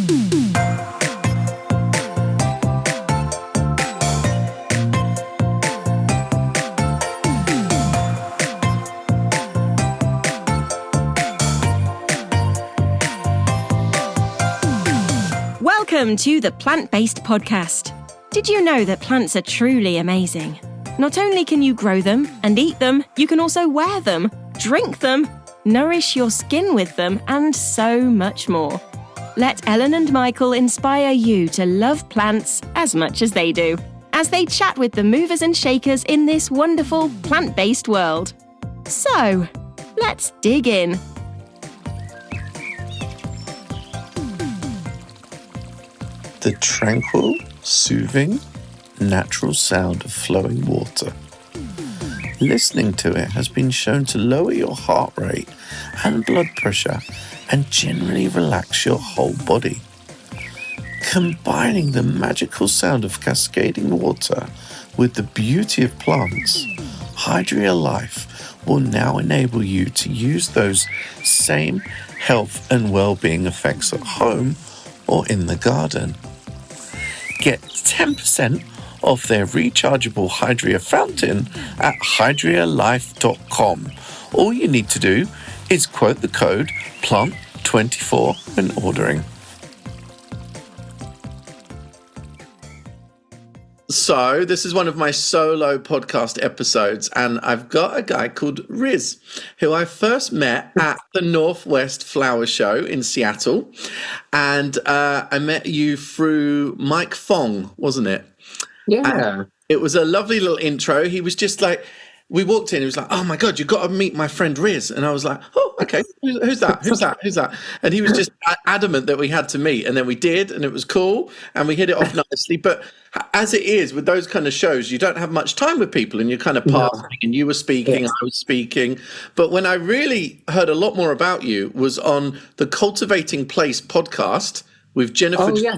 Welcome to the Plant Based Podcast. Did you know that plants are truly amazing? Not only can you grow them and eat them, you can also wear them, drink them, nourish your skin with them, and so much more. Let Ellen and Michael inspire you to love plants as much as they do, as they chat with the movers and shakers in this wonderful plant-based world. So, let's dig in. The tranquil, soothing, natural sound of flowing water. Listening to it has been shown to lower your heart rate and blood pressure and generally relax your whole body. Combining the magical sound of cascading water with the beauty of plants, Hydria Life will now enable you to use those same health and well-being effects at home or in the garden. Get 10% off their rechargeable Hydria fountain at hydrialife.com. All you need to do is quote the code PLANT24 when ordering. So this is one of my solo podcast episodes, and I've got a guy called Reyes, who I first met at the Northwest Flower Show in Seattle. And I met you through Mike Fong, wasn't it? Yeah. And it was a lovely little intro. He was just like, we walked in, he was like, oh my God, you've got to meet my friend Reyes. And I was like, oh, okay, who's that? And he was just adamant that we had to meet. And then we did, and it was cool, and we hit it off nicely. But as it is with those kind of shows, you don't have much time with people, and you're kind of passing, and you were speaking, I was speaking. But when I really heard a lot more about you was on the Cultivating Place podcast with Jennifer. Oh, yeah.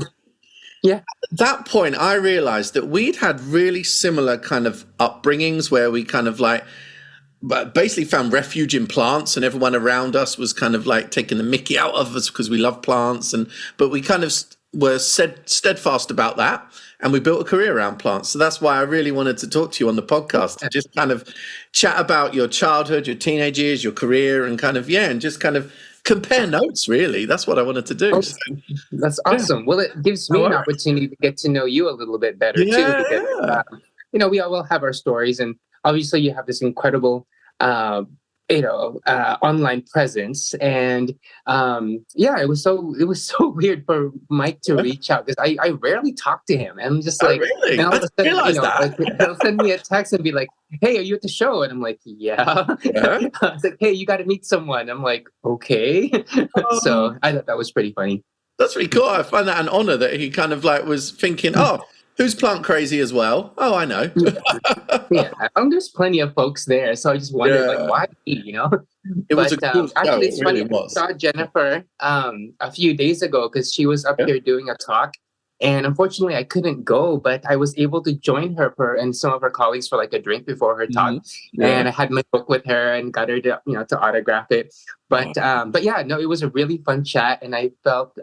Yeah. At that point, I realized that we'd had really similar kind of upbringings where we kind of like basically found refuge in plants, and everyone around us was kind of like taking the mickey out of us because we love plants. But we kind of were steadfast about that, and we built a career around plants. So that's why I really wanted to talk to you on the podcast, to just kind of chat about your childhood, your teenage years, your career, and kind of, and just kind of compare notes, really. That's what I wanted to do. So, that's awesome. Yeah. Well, it gives me an opportunity to get to know you a little bit better, too. Because, we all have our stories. And obviously, you have this incredible, online presence. And, it was so weird for Mike to reach out, because I rarely talk to him. And I'm just like, really? And all of a sudden, realize that. He'll send me a text and be like, hey, are you at the show? And I'm like, yeah. I was like, hey, you got to meet someone. I'm like, okay. So I thought that was pretty funny. That's really cool. I find that an honor that he kind of like was thinking, who's plant crazy as well? Oh, I know. There's plenty of folks there. So I just wondered, why me, It was a cool show. Actually, it's funny. Really I saw Jennifer a few days ago because she was up here doing a talk. And unfortunately, I couldn't go, but I was able to join her and some of her colleagues for like a drink before her talk. Mm-hmm. And I had my book with her and got her to, to autograph it. But it was a really fun chat. And I felt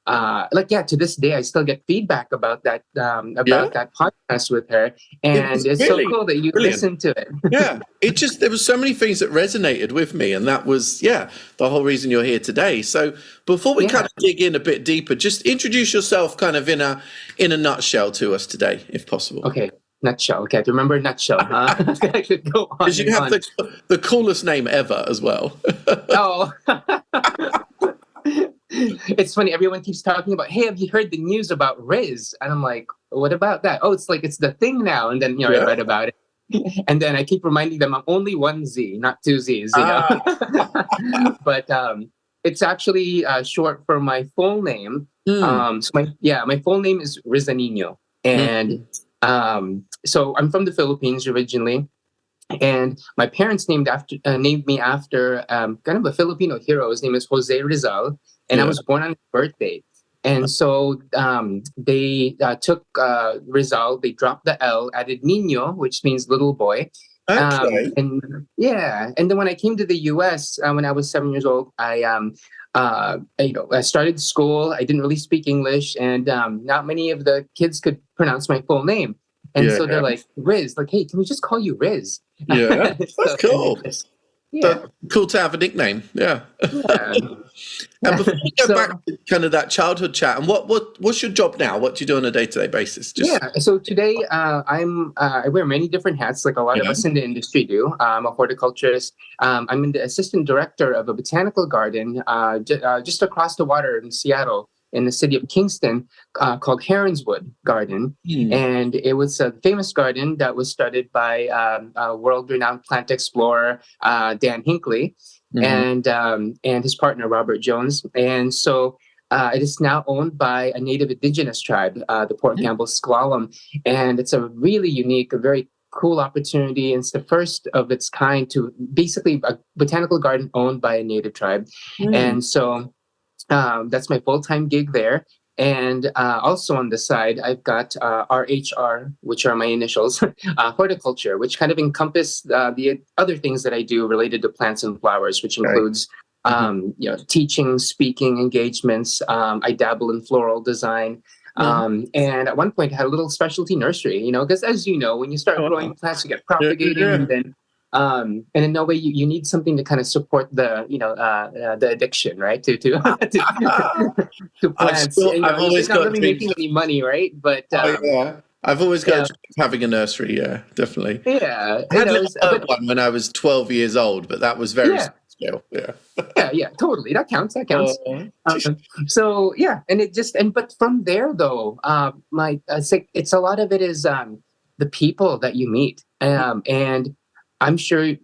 to this day, I still get feedback about that that podcast with her. And it's really so cool that you listened to it. There was so many things that resonated with me. And that was, the whole reason you're here today. So before we kind of dig in a bit deeper, just introduce yourself kind of in a nutshell to us today, if possible. Okay. Nutshell. Okay. To remember nutshell, huh? I could go on. Because you have the coolest name ever as well. Oh. It's funny. Everyone keeps talking about, hey, have you heard the news about Reyes? And I'm like, what about that? Oh, it's the thing now. And then, I read about it. And then I keep reminding them I'm only one Z, not two Zs, But it's actually short for my full name. So my full name is Rizanino. And so I'm from the Philippines originally. And my parents named me after kind of a Filipino hero. His name is Jose Rizal. And I was born on his birthday. And so they took Rizal, they dropped the L, added Niño, which means little boy. Okay. And then when I came to the US, when I was 7 years old, I I started school. I didn't really speak English, and not many of the kids could pronounce my full name. And so they're like, Riz, like, hey, can we just call you Riz? Yeah, that's cool. Yeah. That's cool to have a nickname. Yeah. And before we go back to kind of that childhood chat, and what's your job now? What do you do on a day-to-day basis? So today I wear many different hats, like a lot of us in the industry do. I'm a horticulturist. I'm the assistant director of a botanical garden just across the water in Seattle, in the city of Kingston, called Heronswood Garden. And it was a famous garden that was started by a world-renowned plant explorer, Dan Hinckley, and his partner, Robert Jones. And so it is now owned by a native indigenous tribe, the Port Campbell Squalum. And it's a really unique, a very cool opportunity. It's the first of its kind to basically a botanical garden owned by a native tribe. And so that's my full-time gig there. And also on the side, I've got RHR, which are my initials, horticulture, which kind of encompass the other things that I do related to plants and flowers, which includes teaching, speaking engagements. I dabble in floral design. And at one point I had a little specialty nursery, because as you know, when you start growing plants, you get propagating, and in no way you need something to kind of support the the addiction, right? To plants. I've always got really making any money, right? But I've always got having a nursery. Yeah, definitely. Yeah, I had a one when I was 12 years old, but that was very small. Yeah, totally. That counts. So but from there though, it's a lot of it is the people that you meet, and I'm sure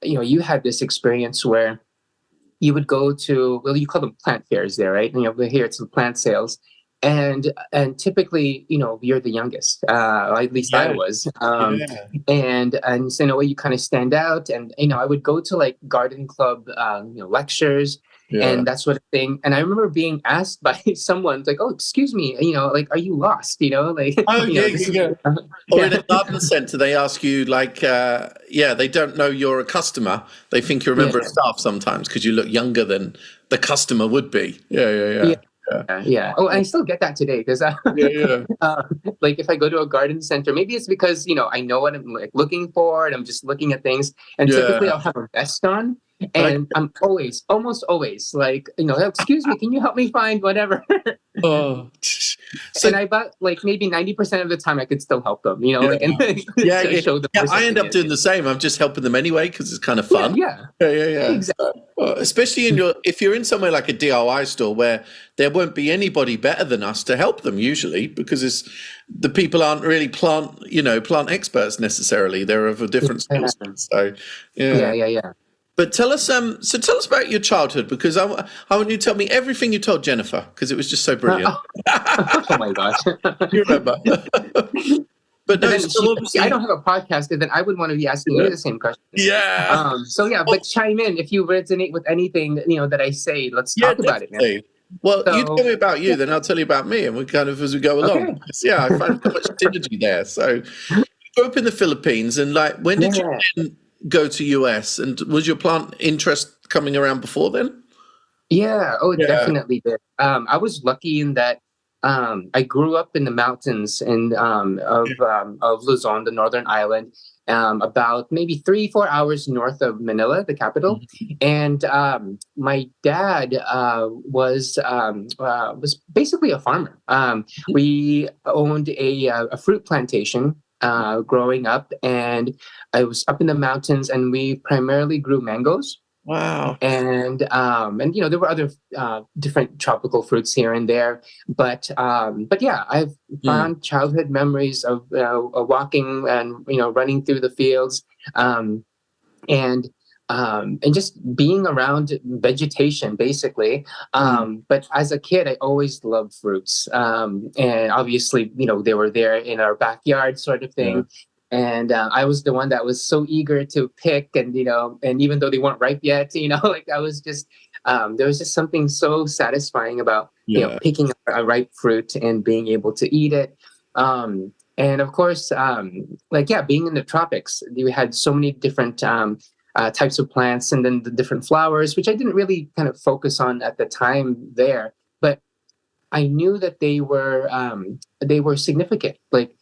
you had this experience where you would go to, you call them plant fairs there, right? And here it's the plant sales, and typically you're the youngest, at least I was, and so in a way you kind of stand out, and I would go to like garden club lectures and that sort of thing. And I remember being asked by someone like, "Oh, excuse me, like, are you lost?" Or in a garden center, they ask you like, they don't know you're a customer. They think you're a member of staff sometimes because you look younger than the customer would be. Yeah. Oh, I still get that today because like if I go to a garden center, maybe it's because I know what I'm like looking for, and I'm just looking at things. And typically I'll have a vest on, and I'm almost always like, excuse me, can you help me find whatever? And I bet like maybe 90% of the time I could still help them, show them. I end up doing the same. I'm just helping them anyway because it's kind of fun. Yeah. Exactly. Especially if you're in somewhere like a DIY store where there won't be anybody better than us to help them usually, because the people aren't really plant experts necessarily. They're of a different skill set. So yeah. But tell us about your childhood, because I want you to tell me everything you told Jennifer, because it was just so brilliant. Oh my gosh. You remember. But no, I don't have a podcast, because then I would want to be asking you the same question. Yeah. But chime in if you resonate with anything that I say. Let's talk about it, man. Well, you tell me about you, then I'll tell you about me, and we kind of as we go along. Okay. I find so much synergy there. So, you grew up in the Philippines, and like, when did you then go to US? And was your plant interest coming around before then? Yeah. Oh, it definitely did. I was lucky in that I grew up in the mountains of Luzon, the northern island, about maybe 3-4 hours north of Manila, the capital. And my dad was basically a farmer. We owned a fruit plantation growing up, and I was up in the mountains, and we primarily grew mangoes. Wow. And there were other different tropical fruits here and there, but yeah, I've fond childhood memories of walking and running through the fields, and just being around vegetation, basically. But as a kid, I always loved fruits, and obviously, they were there in our backyard, sort of thing. And I was the one that was so eager to pick, and and even though they weren't ripe yet, like I was just there was just something so satisfying about picking a ripe fruit and being able to eat it. And of course, being in the tropics, we had so many different types of plants, and then the different flowers, which I didn't really kind of focus on at the time there, but I knew that they were significant. Like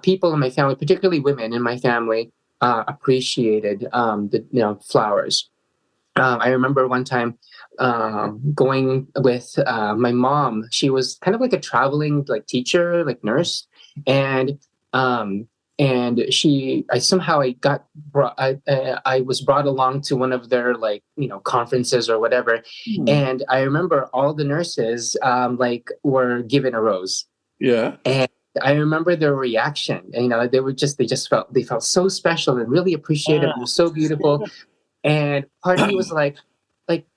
people in my family, particularly women in my family, appreciated the flowers. I remember one time going with my mom. She was kind of like a traveling like teacher, like nurse, and I was brought along to one of their like conferences or whatever, and I remember all the nurses were given a rose. Yeah. And I remember their reaction. And, they felt so special and really appreciative. It was so beautiful. And part of me was like,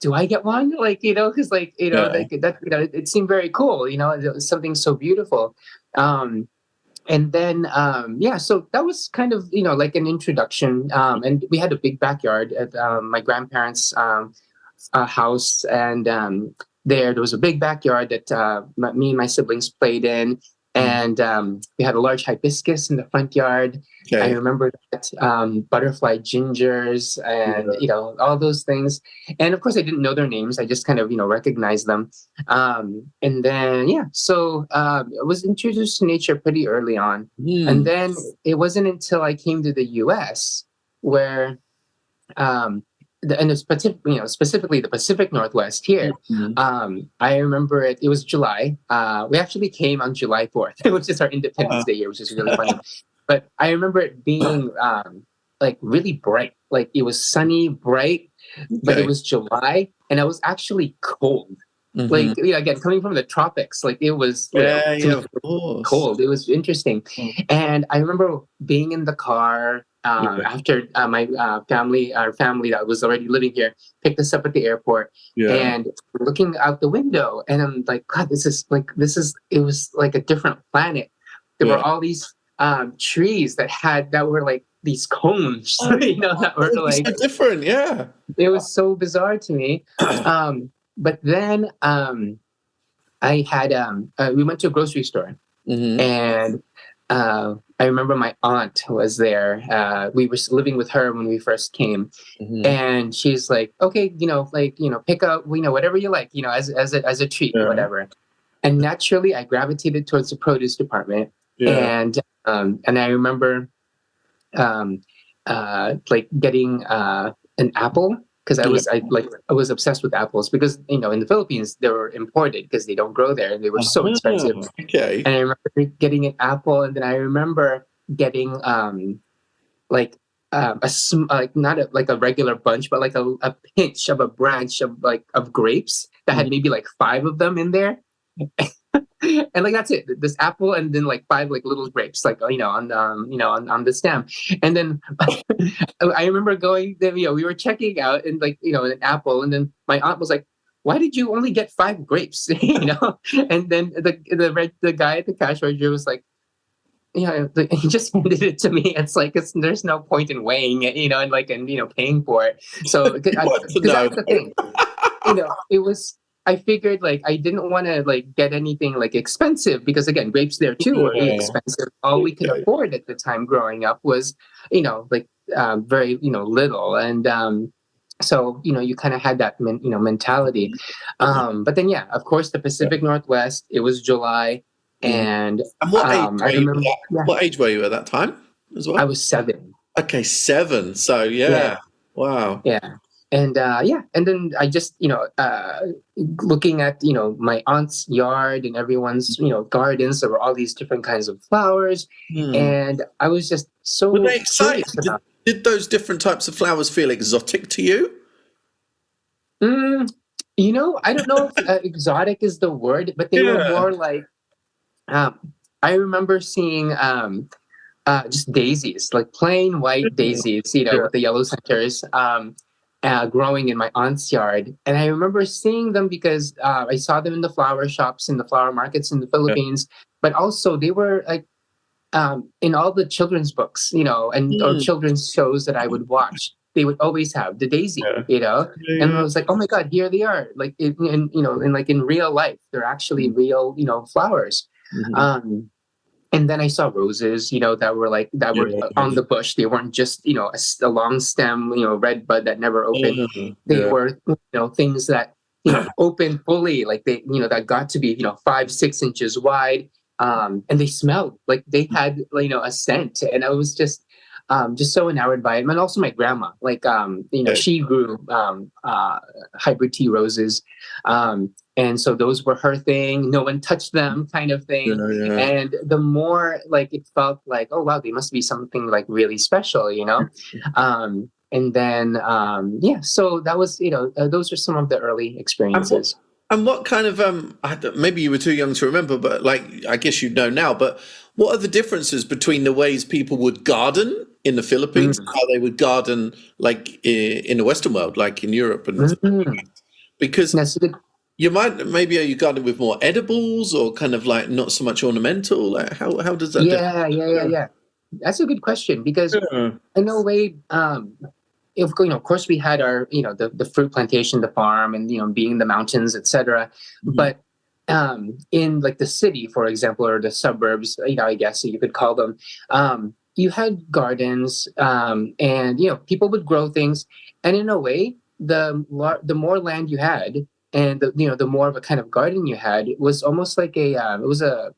do I get one? Because it seemed very cool. It was something so beautiful. And then, so that was kind of, like an introduction. And we had a big backyard at my grandparents' house. And there was a big backyard that me and my siblings played in. And we had a large hibiscus in the front yard. Okay. I remember that, butterfly gingers and, all those things. And of course, I didn't know their names. I just kind of, recognized them. And then, so I was introduced to nature pretty early on. And then it wasn't until I came to the U.S. where, specifically the Pacific Northwest here. I remember it was July. We actually came on July 4th, which is our Independence Day here, which is really funny. But I remember it being really bright. Like it was sunny, bright, but it was July and it was actually cold. Like, again, coming from the tropics, like it was cold. It was interesting. And I remember being in the car after our family that was already living here picked us up at the airport, and looking out the window, and I'm like, God, it was like a different planet. There were all these trees that were like these cones, that were like so different. Yeah, it was so bizarre to me. But then I had we went to a grocery store, and I remember my aunt was there. We were living with her when we first came, and she's like, "Okay, pick up, whatever you like, as a treat or whatever." And naturally, I gravitated towards the produce department, and I remember getting an apple. Because I was obsessed with apples because in the Philippines they were imported because they don't grow there and they were so expensive. Okay. And I remember getting an apple, and then I remember getting not a regular bunch, but like a pinch of a branch of grapes that had maybe like 5 of them in there. And like that's it, this apple, and then like 5 like little grapes, like on the stem. And then I remember going there, we were checking out and an apple, and then my aunt was like, "Why did you only get 5 grapes?" And then the guy at the cash register was like, he just handed it to me. It's like there's no point in weighing it, and paying for it. So that's the thing, it was. I figured I didn't want to get anything expensive because again, grapes there too were expensive. All we could afford at the time growing up was, very, little. And so, you kind of had that, mentality. But then, of course, the Pacific Northwest, it was July. And what age were you at that time as well? I was 7. Okay, 7. So, wow. Yeah. And and then I just looking at my aunt's yard and everyone's gardens. There were all these different kinds of flowers, and I was just so. Were they excited? Did those different types of flowers feel exotic to you? I don't know if exotic is the word, but they were more like. I remember seeing just daisies, like plain white daisies, with the yellow centers. Growing in my aunt's yard. And I remember seeing them because I saw them in the flower shops, in the flower markets in the Philippines, but also they were in all the children's books, or children's shows that I would watch. They would always have the daisy, and I was like, oh my God, here they are. Like in real life, they're actually real, flowers. And then I saw roses, that were on the bush. They weren't just, a long stem, red bud that never opened. They were, things that, opened fully, like they, that got to be, 5-6 inches wide. And they smelled like they had, a scent. And I was just so enamored by it. And also my grandma, she grew hybrid tea roses. And so those were her thing. No one touched them, kind of thing. And the more it felt like, oh wow, they must be something really special, And then so that was, those are some of the early experiences. And what kind of maybe you were too young to remember, but I guess you'd know now. But what are the differences between the ways people would garden in the Philippines and how they would garden in the Western world, like in Europe? And because you might are you gardening with more edibles or kind of not so much ornamental? Like how does that? Yeah. That's a good question because in a way, of course, we had our, the fruit plantation, the farm, and being in the mountains, etc. But in the city, for example, or the suburbs, I guess you could call them, you had gardens, and people would grow things, and in a way, the more land you had, and the more of a kind of garden you had, it was almost like a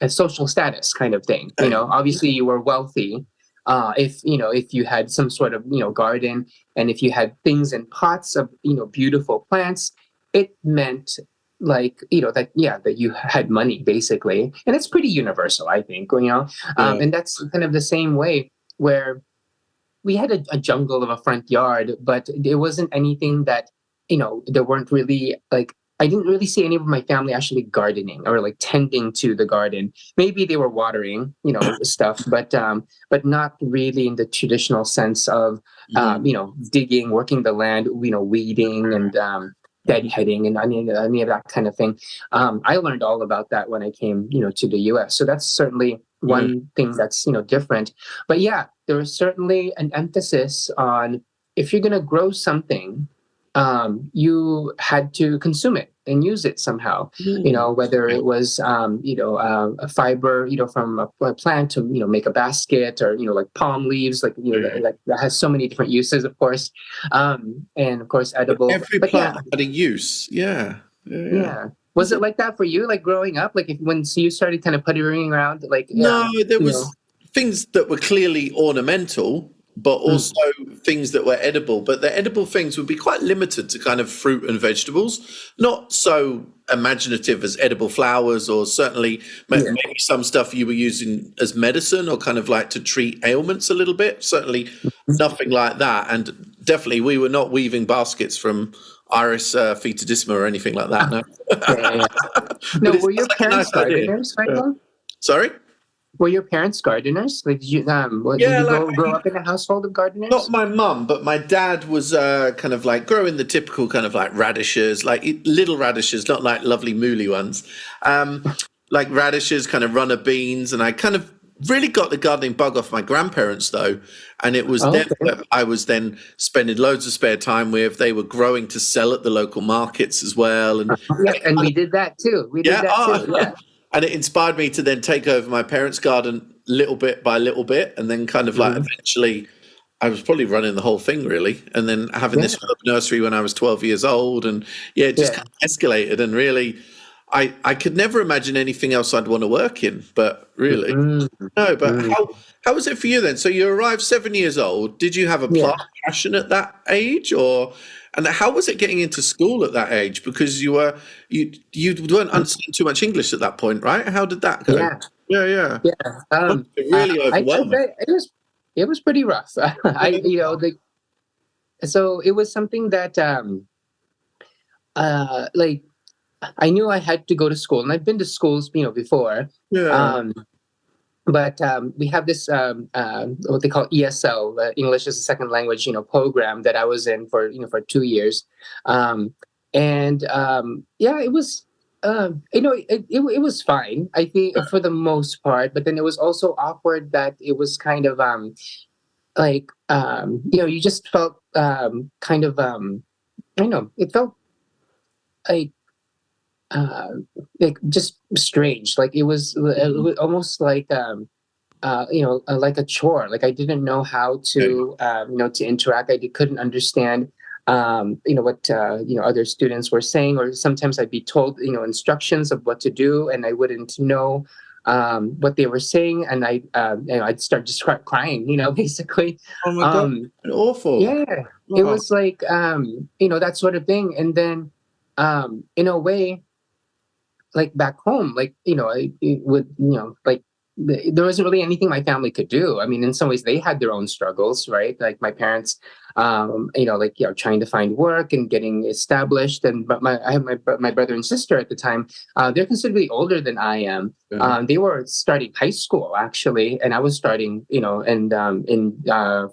social status kind of thing. Obviously, you were wealthy. If you had some sort of garden, and if you had things in pots of beautiful plants, it meant that you had money basically, and it's pretty universal, I think. And that's kind of the same way where we had a jungle of a front yard, but it wasn't anything that there weren't really I didn't really see any of my family actually gardening or tending to the garden. Maybe they were watering, stuff, but not really in the traditional sense of, digging, working the land, weeding and deadheading and any of that kind of thing. I learned all about that when I came, to the U.S. So that's certainly one thing that's, different. But yeah, there was certainly an emphasis on if you're going to grow something, you had to consume it and use it somehow, whether it was, a fiber, from a plant to, make a basket or, palm leaves, that has so many different uses, of course. And of course, edible. Every plant had a use. Yeah. Was it like that for you, growing up? When you started kind of puttering around, No, there was things that were clearly ornamental, but also things that were edible. But the edible things would be quite limited to kind of fruit and vegetables, not so imaginative as edible flowers, or certainly maybe some stuff you were using as medicine or kind of to treat ailments a little bit. Certainly nothing like that. And definitely we were not weaving baskets from Iris fetidissima or anything like that. No. No, were your parents gardeners, Michael? Sorry? Were your parents gardeners? Did you grow up in a household of gardeners? Not my mum, but my dad was kind of growing the typical kind of radishes, little radishes, not lovely mooly ones, radishes, kind of runner beans. And I kind of really got the gardening bug off my grandparents, though. And it was them that I was then spending loads of spare time with. They were growing to sell at the local markets as well. And and we did that too. Yeah. And it inspired me to then take over my parents' garden little bit by little bit. And then kind of eventually I was probably running the whole thing really. And then having this nursery when I was 12 years old. And it just kind of escalated. And really, I could never imagine anything else I'd want to work in. But really, no. But how was it for you then? So you arrived 7 years old. Did you have a plant passion at that age, and how was it getting into school at that age? Because you weren't understanding too much English at that point, right? How did that go? Yeah. Really overwhelming. It was pretty rough. So it was something that I knew I had to go to school, and I've been to schools, before. But we have this what they call ESL, English as a Second Language, program that I was in for 2 years, it was it was fine, I think, for the most part. But then it was also awkward that it was kind of you just felt kind of it felt like like just strange. Like it was almost like like a chore. Like I didn't know how to to interact. Couldn't understand what other students were saying, or sometimes I'd be told instructions of what to do, and I wouldn't know what they were saying, and I'd start just crying, basically. Oh my God, awful. Yeah, it was like that sort of thing. And then in a way, like back home, like it would like there wasn't really anything my family could do. I mean, in some ways they had their own struggles, right? Like my parents trying to find work and getting established. And but I have my brother and sister at the time. They're considerably older than I am. They were starting high school actually, and I was starting in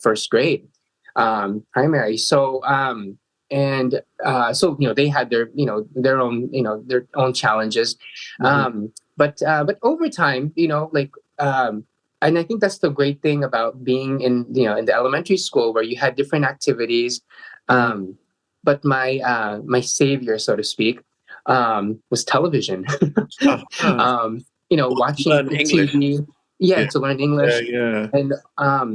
first grade, primary. So they had their own challenges. But over time, and I think that's the great thing about being in the elementary school, where you had different activities. But my savior, so to speak, was television. Watching TV. Yeah, to learn English. Yeah. And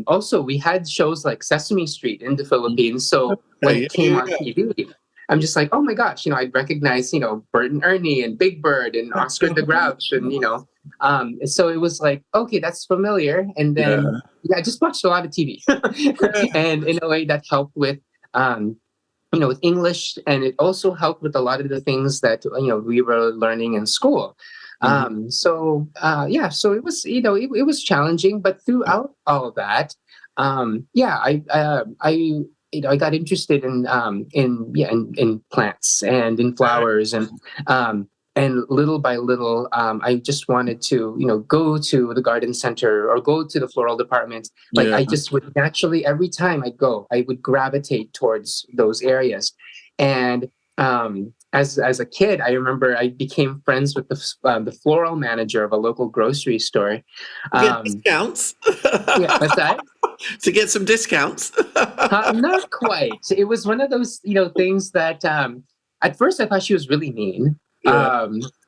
also we had shows like Sesame Street in the Philippines. So when it came on TV, I'm just like, oh my gosh, I'd recognize, Bert and Ernie and Big Bird and Oscar the Grouch. And, so it was like, okay, that's familiar. And then I just watched a lot of TV. And in a way that helped with, with English. And it also helped with a lot of the things that, we were learning in school. So it was, it was challenging, but throughout all of that, I got interested in plants and in flowers, and little by little, I just wanted to, go to the garden center or go to the floral department. Like I just would naturally, every time I go, I would gravitate towards those areas. And as a kid, I remember I became friends with the floral manager of a local grocery store. Get discounts? Yeah, what's that? To get some discounts? Not quite. It was one of those, things that at first I thought she was really mean,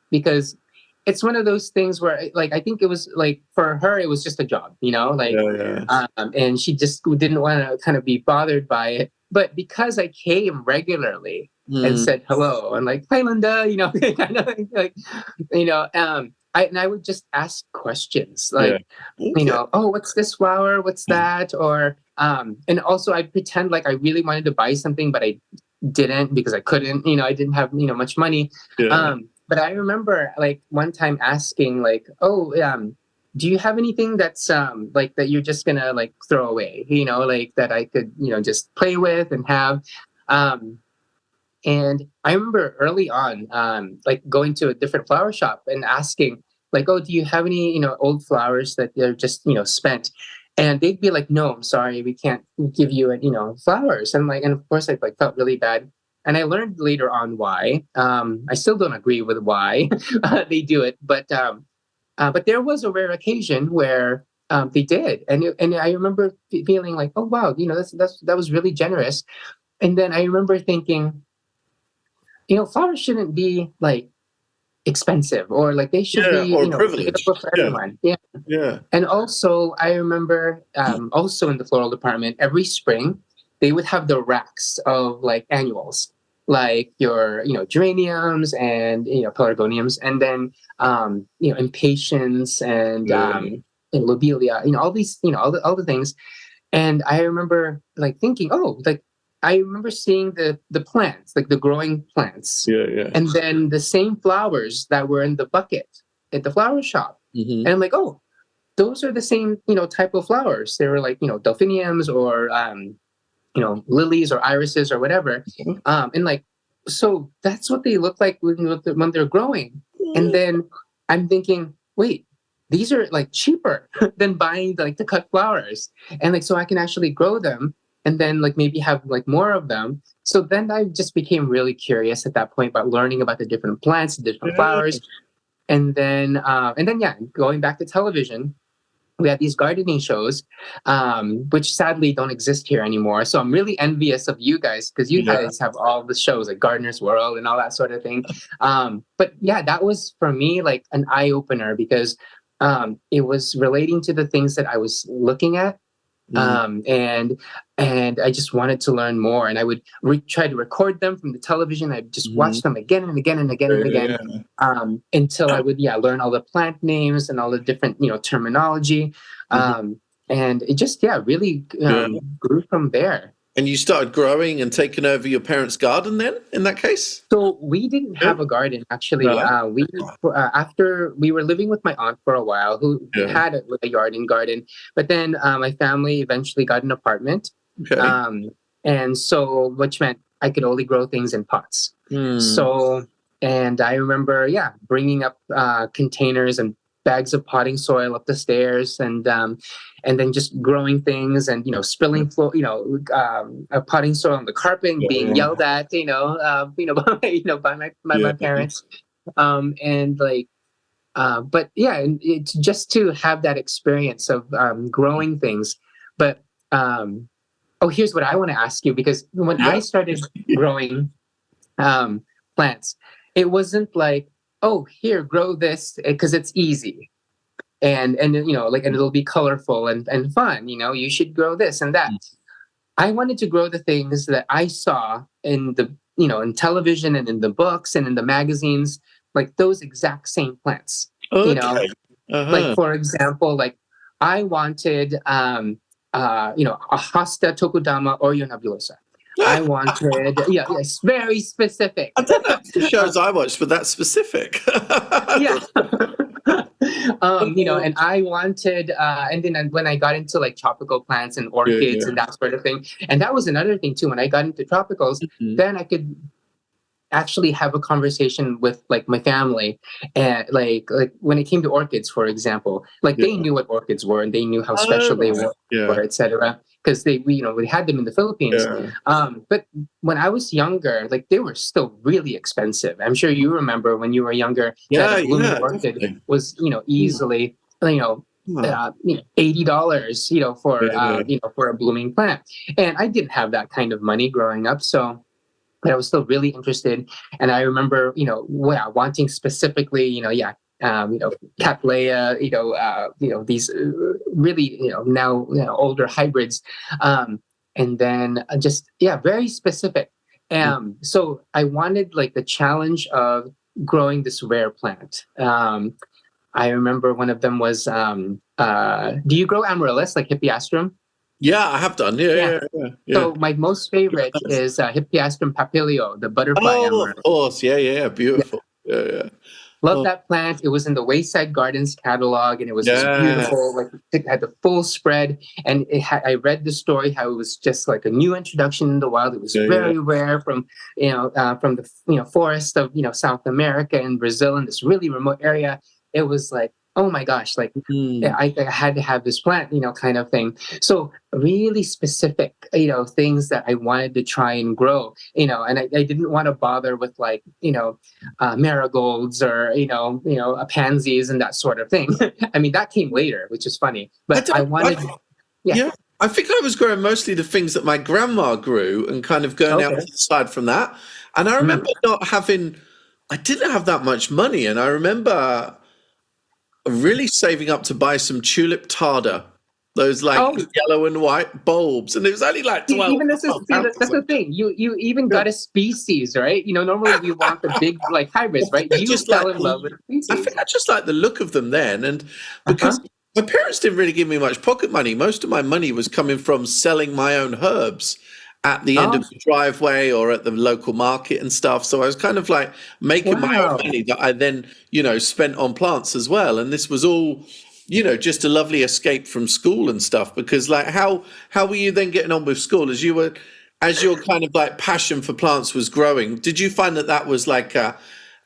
because it's one of those things where, like, I think it was like for her, it was just a job, and she just didn't want to kind of be bothered by it. But because I came regularly and said hello and like, hi, Linda, kind of like, I would just ask questions like, oh, what's this flower? What's that? Or, and also I'd pretend like I really wanted to buy something, but I didn't because I couldn't, I didn't have, much money. But I remember like one time asking like, oh, do you have anything that's like that you're just gonna like throw away, like that I could, just play with and have. And I remember early on, like going to a different flower shop and asking like, oh, do you have any, old flowers that they're just, spent? And they'd be like, no, I'm sorry, we can't give you, flowers. And like, and of course I like felt really bad. And I learned later on why. I still don't agree with why they do it, but there was a rare occasion where they did, and I remember feeling like, oh wow, that was really generous. And then I remember thinking, flowers shouldn't be like expensive, or like they should be available for everyone. Yeah. And also, I remember also in the floral department, every spring they would have the racks of like annuals, like your geraniums and pelargoniums, and then impatiens and lobelia, all these all the things. And I remember like thinking, oh, like I remember seeing the plants, like the growing plants, and then the same flowers that were in the bucket at the flower shop. And I'm like, oh, those are the same type of flowers. They were like delphiniums or lilies or irises or whatever. And like, so that's what they look like when they're growing. And then I'm thinking, wait, these are like cheaper than buying like the cut flowers. And like, so I can actually grow them and then like maybe have like more of them. So then I just became really curious at that point about learning about the different plants, the different flowers. And then going back to television, we had these gardening shows, which sadly don't exist here anymore. So I'm really envious of you guys because you guys have all the shows like Gardener's World and all that sort of thing. But yeah, that was for me like an eye opener because it was relating to the things that I was looking at. And I just wanted to learn more, and I would try to record them from the television. I'd just watch them again and again and again and again, until I would learn all the plant names and all the different terminology, and it just really grew from there. And you started growing and taking over your parents' garden then, in that case? So we didn't have a garden, actually. After we were living with my aunt for a while, who had a yard and garden. But then my family eventually got an apartment. And so, which meant I could only grow things in pots. So, and I remember, bringing up containers and bags of potting soil up the stairs, and then just growing things, and spilling a potting soil on the carpet, and being yelled at, by my parents, and like, but and it's just to have that experience of growing things. But here's what I want to ask you, because when I started growing plants, it wasn't like, oh, here, grow this because it's easy. And and it'll be colorful and fun, you should grow this and that. I wanted to grow the things that I saw in the, in television and in the books and in the magazines, like those exact same plants, like, for example, like I wanted, a hosta tokudama Orion nebulosa. I wanted, it's very specific. I don't know the shows I watched, but that's specific. And I wanted, and then when I got into like tropical plants and orchids and that sort of thing, and that was another thing too. When I got into tropicals, then I could actually have a conversation with like my family, and like when it came to orchids, for example, like they knew what orchids were and they knew how special they were, etc. Because we had them in the Philippines. But when I was younger, like they were still really expensive. I'm sure you remember when you were younger, that a blooming orchid was easily $80, for a blooming plant. And I didn't have that kind of money growing up, so. But I was still really interested, and I remember, wanting specifically, Cattleya, these really, now older hybrids, and then just very specific. So I wanted like the challenge of growing this rare plant. I remember one of them was, do you grow amaryllis, like Hippeastrum? Yeah, I have done. Yeah. So my most favorite is Hippeastrum papilio, the butterfly amaryllis. Of course. Yeah. Beautiful. Yeah. Love that plant. It was in the Wayside Gardens catalog, and it was just beautiful. Like it had the full spread, and I read the story how it was just like a new introduction in the wild. It was very rare from the forest of South America and Brazil, in this really remote area. It was like, oh my gosh, like I had to have this plant, kind of thing. So really specific, things that I wanted to try and grow, and I didn't want to bother with like, marigolds or, pansies and that sort of thing. I mean, that came later, which is funny, but I wanted. I think I was growing mostly the things that my grandma grew and kind of going out aside from that. And I remember I didn't have that much money. And I remember really saving up to buy some tulip tarda, those yellow and white bulbs, and it was only like 12. Even that's the thing. You even got a species, right? Normally we want the big like hybrids, right? You just fell in love with species. I think I just like the look of them then, and because my parents didn't really give me much pocket money. Most of my money was coming from selling my own herbs at the end of the driveway or at the local market and stuff. So I was kind of like making my own money that I then, spent on plants as well. And this was all, just a lovely escape from school and stuff, because like, how were you then getting on with school as your kind of like passion for plants was growing? Did you find that was like a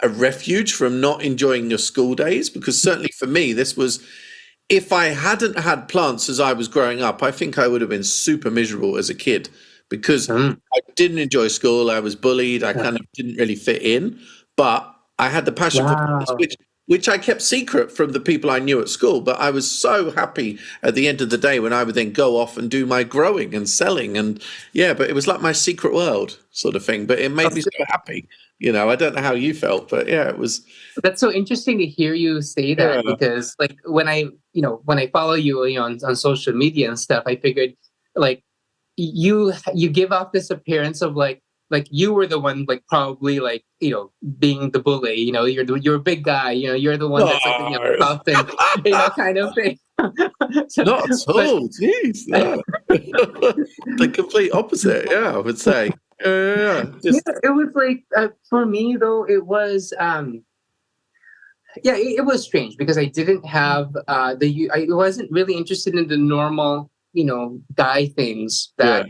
refuge from not enjoying your school days? Because certainly for me, this was, if I hadn't had plants as I was growing up, I think I would have been super miserable as a kid. Because I didn't enjoy school, I was bullied, I kind of didn't really fit in, but I had the passion for plants, which I kept secret from the people I knew at school. But I was so happy at the end of the day when I would then go off and do my growing and selling. And yeah, but it was like my secret world sort of thing. But it made me so happy. You know, I don't know how you felt, but yeah, it was. That's so interesting to hear you say that, because like when I follow you, on social media and stuff, I figured like you give off this appearance of like you were the one, like probably like, being the bully, you're a big guy, you're the one that's like, tough and, kind of thing. So, not at all. Jeez. No. The complete opposite. Yeah, I would say. It was like, for me though, it was, it was strange because I didn't have, I wasn't really interested in the normal, guy things that,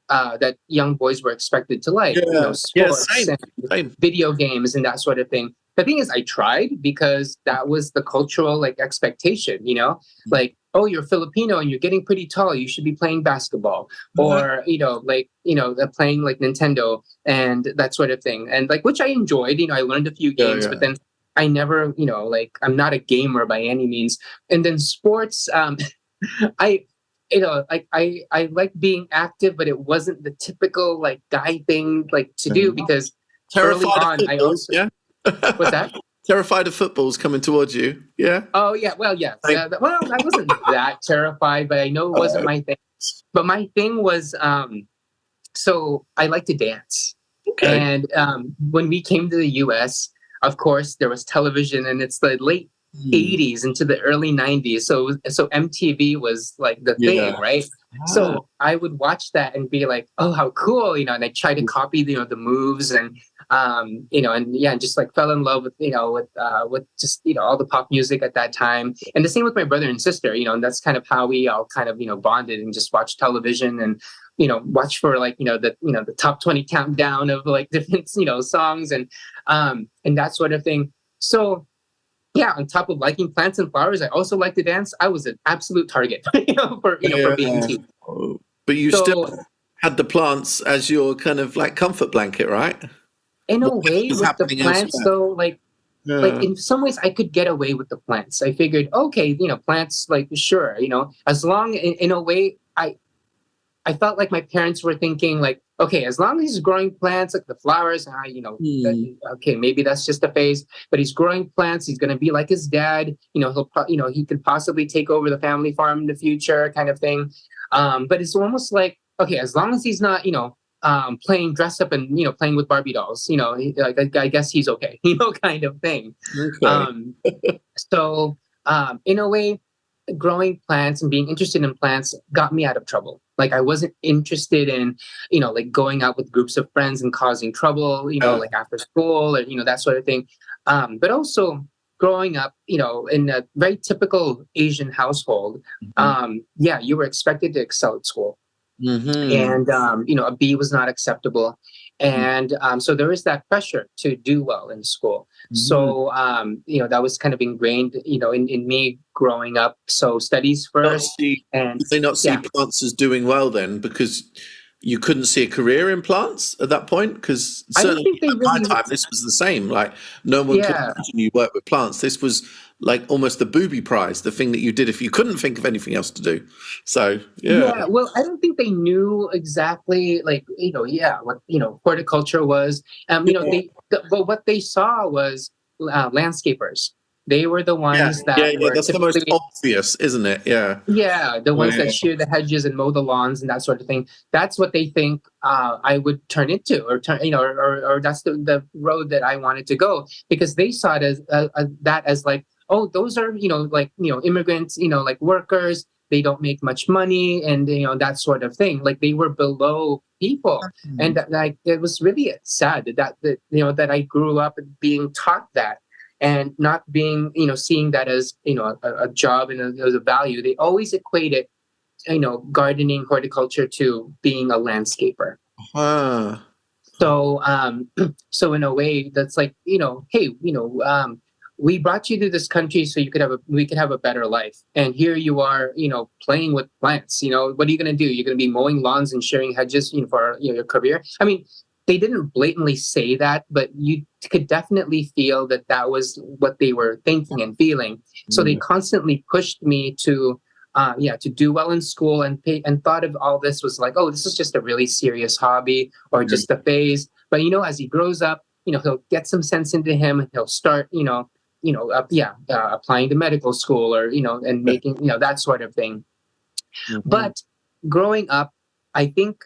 that young boys were expected to like, sports and video games and that sort of thing. The thing is, I tried because that was the cultural like expectation, like, oh, you're Filipino and you're getting pretty tall, you should be playing basketball, or playing like Nintendo and that sort of thing, and like which I enjoyed. I learned a few games, but then I never, like I'm not a gamer by any means. And then sports, I like being active, but it wasn't the typical like guy thing like to do, because early on I also what's that? Terrified of footballs coming towards you. Yeah. Oh yeah. Well, yeah. Well, I wasn't that terrified, but I know it wasn't my thing. But my thing was, so I like to dance. Okay. And when we came to the U.S., of course, there was television, and it's the late 80s into the early 90s. So MTV was like the thing, right? So I would watch that and be like, oh, how cool, and I try to copy, the moves and, and just like fell in love with, with just, all the pop music at that time. And the same with my brother and sister, and that's kind of how we all kind of, bonded and just watched television and, watch for like, the top 20 countdown of like different, songs and that sort of thing. So yeah, on top of liking plants and flowers, I also like to dance. I was an absolute target, for being teen. But you still had the plants as your kind of like comfort blanket, right? In a way, with the plants, though, like in some ways, I could get away with the plants. I figured, okay, plants, like sure, as long in a way, I felt like my parents were thinking like, okay, as long as he's growing plants like the flowers, okay, maybe that's just a phase. But he's growing plants. He's going to be like his dad. He could possibly take over the family farm in the future, kind of thing. But it's almost like, okay, as long as he's not, playing dress up and playing with Barbie dolls, I guess he's okay, kind of thing. Okay. So in a way, growing plants and being interested in plants got me out of trouble. Like I wasn't interested in, like going out with groups of friends and causing trouble, like after school or, that sort of thing. But also growing up, in a very typical Asian household, you were expected to excel at school. And, a B was not acceptable. And so there is that pressure to do well in school. So, that was kind of ingrained, in me growing up. So studies first. Did they not see plants as doing well then? Because you couldn't see a career in plants at that point? Because certainly at my time, this was the same. Like no one could imagine you work with plants. This was like almost the booby prize, the thing that you did if you couldn't think of anything else to do. So, yeah. Well, I don't think they knew exactly like, what, horticulture was. But what they saw was landscapers. They were the ones that were that's the most obvious, isn't it? Yeah. Yeah, the ones that shear the hedges and mow the lawns and that sort of thing. That's what they think I would turn into, or that's the road that I wanted to go, because they saw it as that as like, oh, those are immigrants, like workers. They don't make much money, and that sort of thing. Like they were below people, and it was really sad that I grew up being taught that. And not being, seeing that as, a job and as a value. They always equated, gardening, horticulture to being a landscaper. So, so in a way that's like, hey, we brought you to this country so we could have a better life. And here you are, playing with plants. What are you going to do? You're going to be mowing lawns and shearing hedges, for your career. I mean, they didn't blatantly say that, but you could definitely feel that that was what they were thinking and feeling. So they constantly pushed me to do well in school, and thought of all this was like, oh, this is just a really serious hobby or just a phase. But as he grows up, he'll get some sense into him, and he'll start, applying to medical school, or and making that sort of thing. But growing up, I think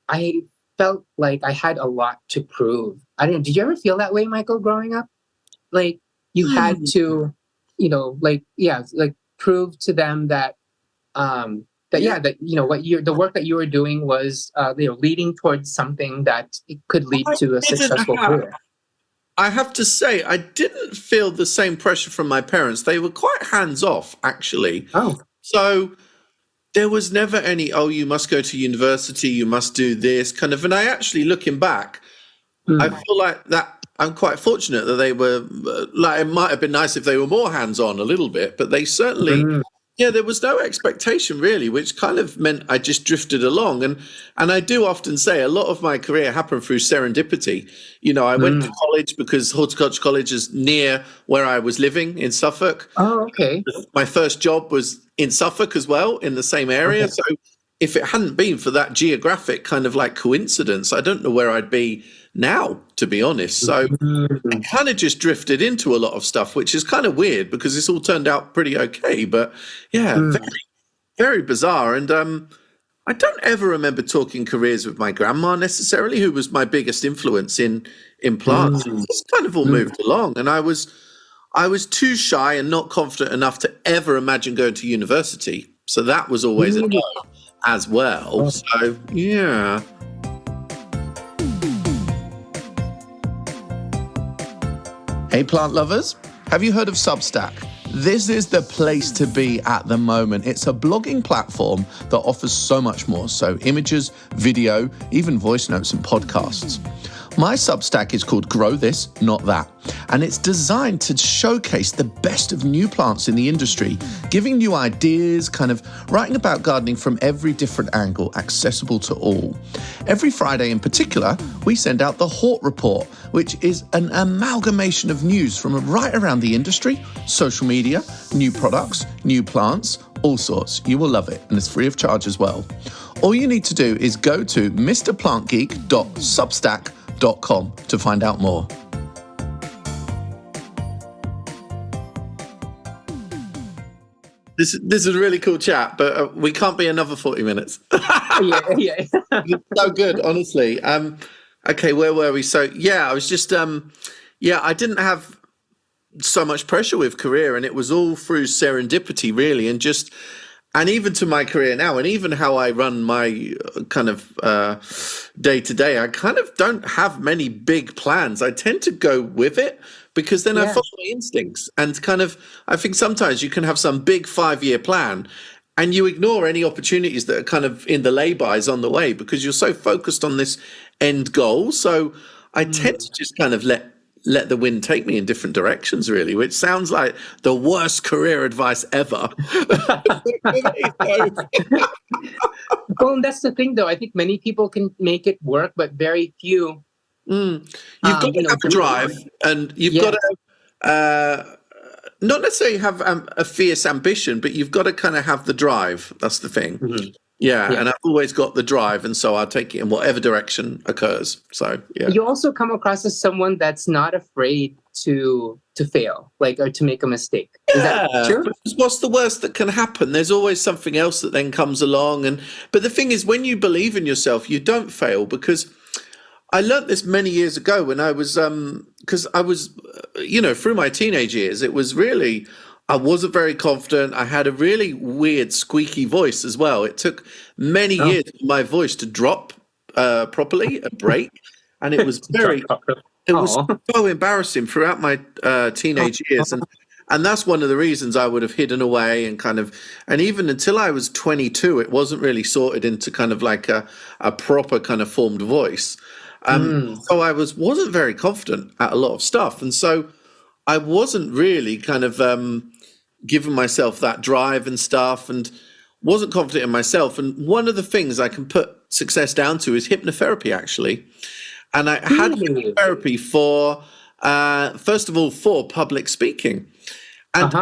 I felt like I had a lot to prove. I don't know. Did you ever feel that way, Michael, growing up? Like you had to, prove to them that the work that you were doing was leading towards something that it could lead to a successful career. I have to say, I didn't feel the same pressure from my parents. They were quite hands off, actually. Oh, so there was never any, oh, you must go to university, you must do this kind of. And I actually, looking back, I feel like that I'm quite fortunate that they were it might have been nice if they were more hands on a little bit, but they certainly. There was no expectation really, which kind of meant I just drifted along. And I do often say a lot of my career happened through serendipity. I went to college because Horticulture College is near where I was living in Suffolk. Oh, okay. My first job was in Suffolk as well, in the same area. Okay. So if it hadn't been for that geographic kind of like coincidence, I don't know where I'd be now, to be honest. So I kind of just drifted into a lot of stuff, which is kind of weird because this all turned out pretty okay. But very, very bizarre. And I don't ever remember talking careers with my grandma necessarily, who was my biggest influence in plants. It just kind of all moved along. And I was too shy and not confident enough to ever imagine going to university. So that was always a no as well. So, yeah. Hey, plant lovers, have you heard of Substack? This is the place to be at the moment. It's a blogging platform that offers so much more. So images, video, even voice notes and podcasts. My Substack is called Grow This, Not That. And it's designed to showcase the best of new plants in the industry, giving you ideas, kind of writing about gardening from every different angle, accessible to all. Every Friday in particular, we send out the Hort Report, which is an amalgamation of news from right around the industry, social media, new products, new plants, all sorts. You will love it, and it's free of charge as well. All you need to do is go to mrplantgeek.substack.com to find out more. This is a really cool chat, but we can't be another 40 minutes. yeah. It's so good, honestly. Okay, where were we? So, I was just, I didn't have so much pressure with career, and it was all through serendipity, really, and even to my career now, and even how I run my kind of day to day, I kind of don't have many big plans. I tend to go with it because then I follow my instincts, and kind of, I think sometimes you can have some big 5-year plan and you ignore any opportunities that are kind of in the lay-bys on the way because you're so focused on this end goal. So I tend to just kind of let the wind take me in different directions, really, which sounds like the worst career advice ever. Well, and that's the thing, though. I think many people can make it work, but very few. You've got to have a drive, and you've got to not necessarily have a fierce ambition, but you've got to kind of have the drive. That's the thing. Yeah, and I've always got the drive, and so I'll take it in whatever direction occurs. So, You also come across as someone that's not afraid to fail, or to make a mistake. Is that true? Because what's the worst that can happen? There's always something else that then comes along. But the thing is, when you believe in yourself, you don't fail, because I learnt this many years ago when I was, because I was, through my teenage years, it was really, I wasn't very confident. I had a really weird squeaky voice as well. It took many years for my voice to drop properly, a break. And it was so embarrassing throughout my teenage years. And that's one of the reasons I would have hidden away and even until I was 22, it wasn't really sorted into kind of like a proper kind of formed voice. So I wasn't very confident at a lot of stuff. And so I wasn't really kind of giving myself that drive and stuff, and wasn't confident in myself. And one of the things I can put success down to is hypnotherapy, actually. And I had Really? therapy for, first of all, for public speaking. And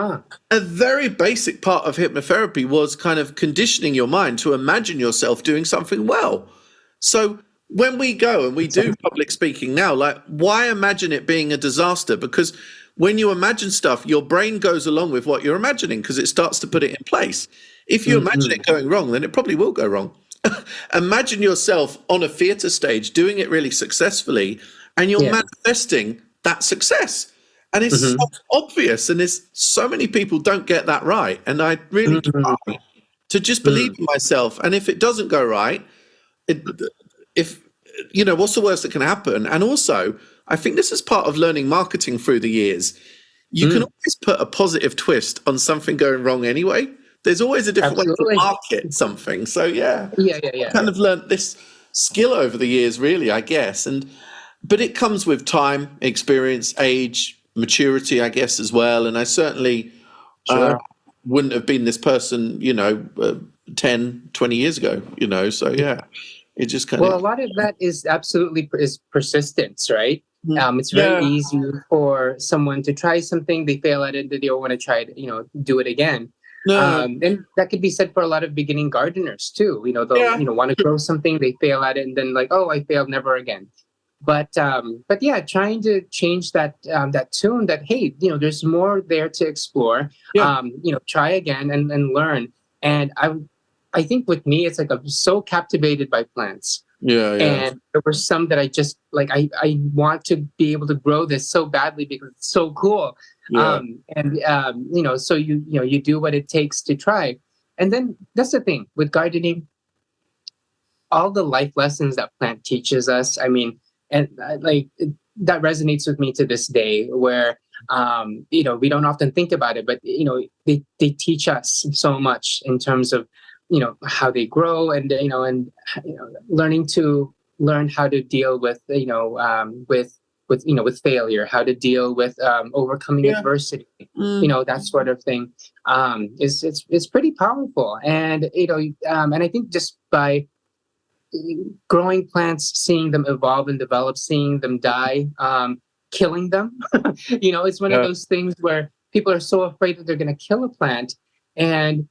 a very basic part of hypnotherapy was kind of conditioning your mind to imagine yourself doing something well. So when we go and we do public speaking now, like, why imagine it being a disaster? Because when you imagine stuff, your brain goes along with what you're imagining because it starts to put it in place. If you imagine it going wrong, then it probably will go wrong. Imagine yourself on a theatre stage doing it really successfully, and you're manifesting that success. And it's so obvious, and there's so many people don't get that right. And I really try to just believe in myself. And if it doesn't go right, if you know, what's the worst that can happen? And also, I think this is part of learning marketing through the years. You can always put a positive twist on something going wrong anyway. There's always a different way to market something. So I kind of learned this skill over the years, really, I guess. But it comes with time, experience, age, maturity, I guess, as well. And I certainly wouldn't have been this person, 10, 20 years ago, So, it just kind of... Well, a lot of that is absolutely is persistence, right? It's very easy for someone to try something, they fail at it, they don't want to try it, do it again. And that could be said for a lot of beginning gardeners too. They'll want to grow something, they fail at it, and then like, oh, I failed, never again. But yeah, trying to change that tune that, hey, there's more there to explore. Try again and learn. And I think with me, it's like I'm so captivated by plants. And there were some that I just like, I want to be able to grow this so badly because it's so cool. So you do what it takes to try. And then that's the thing with gardening, all the life lessons that plant teaches us. I mean, and that resonates with me to this day where, we don't often think about it, but, they teach us so much in terms of, how they grow and learn how to deal with, with failure, how to deal with overcoming adversity, that sort of thing. It's pretty powerful. And, and I think just by growing plants, seeing them evolve and develop, seeing them die, killing them, it's one of those things where people are so afraid that they're going to kill a plant. And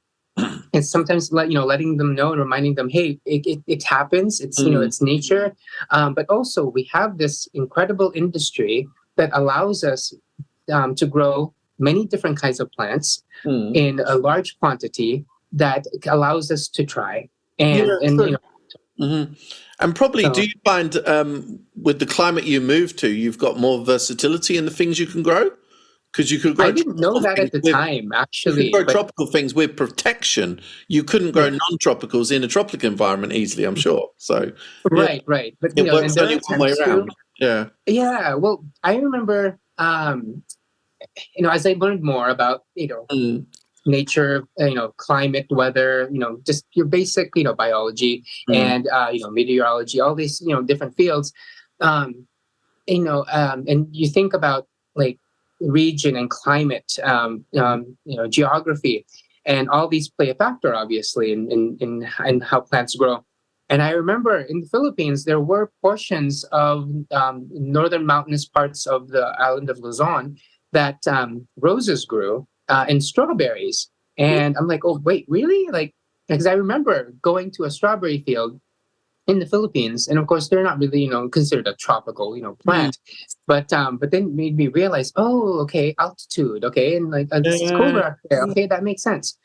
sometimes letting them know and reminding them, hey, it happens. It's it's nature. But also we have this incredible industry that allows us to grow many different kinds of plants in a large quantity that allows us to try. And And probably, do you find with the climate you moved to, you've got more versatility in the things you can grow? Because you could grow. I didn't know that at the time, actually. You could grow tropical things with protection. You couldn't grow non-tropicals in a tropical environment easily, I'm sure. So right. But it works only one way around. Yeah. Well, I remember, as I learned more about nature, climate, weather, just your basic, biology and meteorology, all these different fields, and you think about like region and climate, geography, and all these play a factor, obviously, in how plants grow. And I remember in the Philippines, there were portions of northern mountainous parts of the island of Luzon that roses grew and strawberries. And I'm like, oh, wait, really? Like, because I remember going to a strawberry field in the Philippines, and of course they're not really, considered a tropical, plant, but then it made me realize, oh, okay, altitude, okay, and like it's colder up there, okay, that makes sense.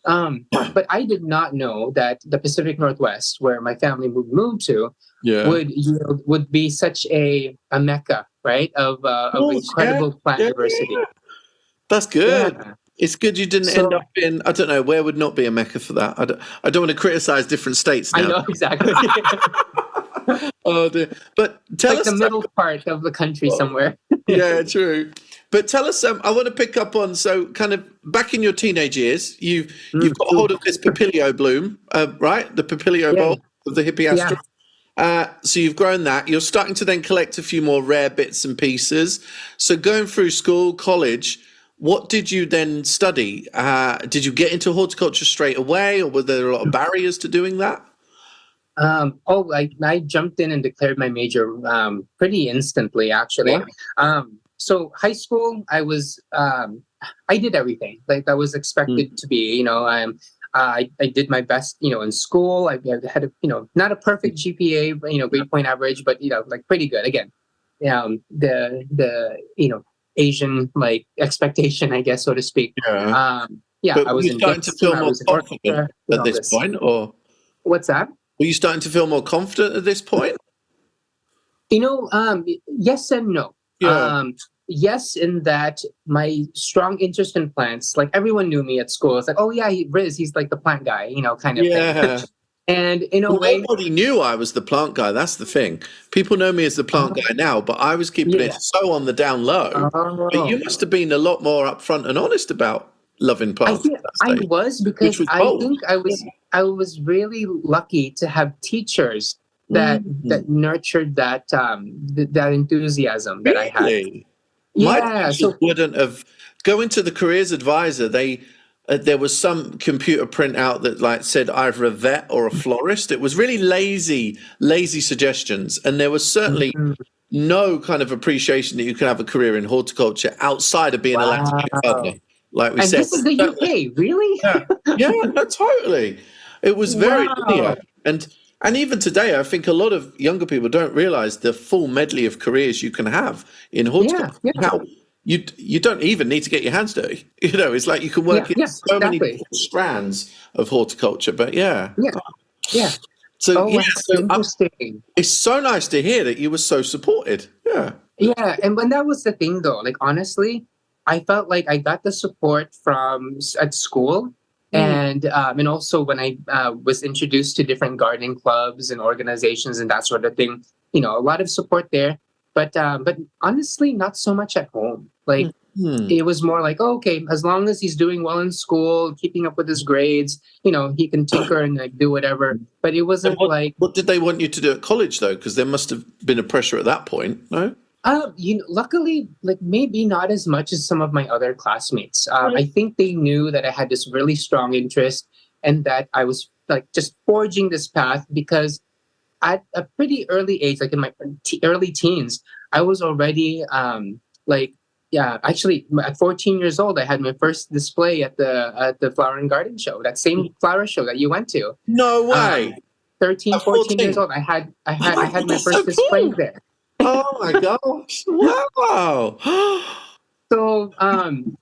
But I did not know that the Pacific Northwest, where my family moved to, would be such a mecca, right, of incredible plant diversity. That's good. Yeah. It's good you didn't end up in, I don't know, where would not be a mecca for that? I don't want to criticize different states now. I know, exactly. Oh, dear. But tell us... the middle part of the country somewhere. Yeah, true. But tell us, I want to pick up on, so kind of back in your teenage years, you've got hold of this papilio bloom, right? The papilio bulb of the hippeastrum. Yeah. So you've grown that. You're starting to then collect a few more rare bits and pieces. So going through school, college... What did you then study? Did you get into horticulture straight away, or were there a lot of barriers to doing that? I jumped in and declared my major pretty instantly, actually. Wow. So high school, I did everything like I was expected to be. I did my best, in school. I had not a perfect GPA, but, grade point average, but like pretty good. Again, the Asian like expectation, I guess, so to speak. But I was were you starting to feel more confident at this point, or what's that? Were you starting to feel more confident at this point? Yes and no. Yeah. Yes, in that my strong interest in plants, like everyone knew me at school. It's like, oh yeah, Riz, he's like the plant guy, kind of thing. And in a way, nobody knew I was the plant guy. That's the thing. People know me as the plant guy now, but I was keeping it so on the down low. But you must have been a lot more upfront and honest about loving plants. I was, because I think I was really lucky to have teachers that nurtured that that enthusiasm that I had. My teachers wouldn't have going to the careers advisor. There was some computer printout that like said either a vet or a florist. It was really lazy suggestions, and there was certainly no kind of appreciation that you could have a career in horticulture outside of being a landscape gardener. Like we said, this is the UK, really? No, totally. It was very linear, and even today, I think a lot of younger people don't realize the full medley of careers you can have in horticulture. How you don't even need to get your hands dirty. It's like you can work in so many strands of horticulture. But So interesting. It's so nice to hear that you were so supported. Yeah, and when that was the thing, though, like honestly, I felt like I got the support at school. And also when I was introduced to different gardening clubs and organizations and that sort of thing, a lot of support there. But honestly, not so much at home. Like it was more like, okay, as long as he's doing well in school, keeping up with his grades, he can tinker and like do whatever. But it wasn't what did they want you to do at college though? Because there must have been a pressure at that point, no? Luckily, like maybe not as much as some of my other classmates. I think they knew that I had this really strong interest and that I was like just forging this path, because at a pretty early age, like in my early teens, I was already actually at 14 years old, I had my first display at the Flower and Garden Show, that same flower show that you went to. No way. 13, 14 years old, I had my first display there. Oh my gosh! Wow. So,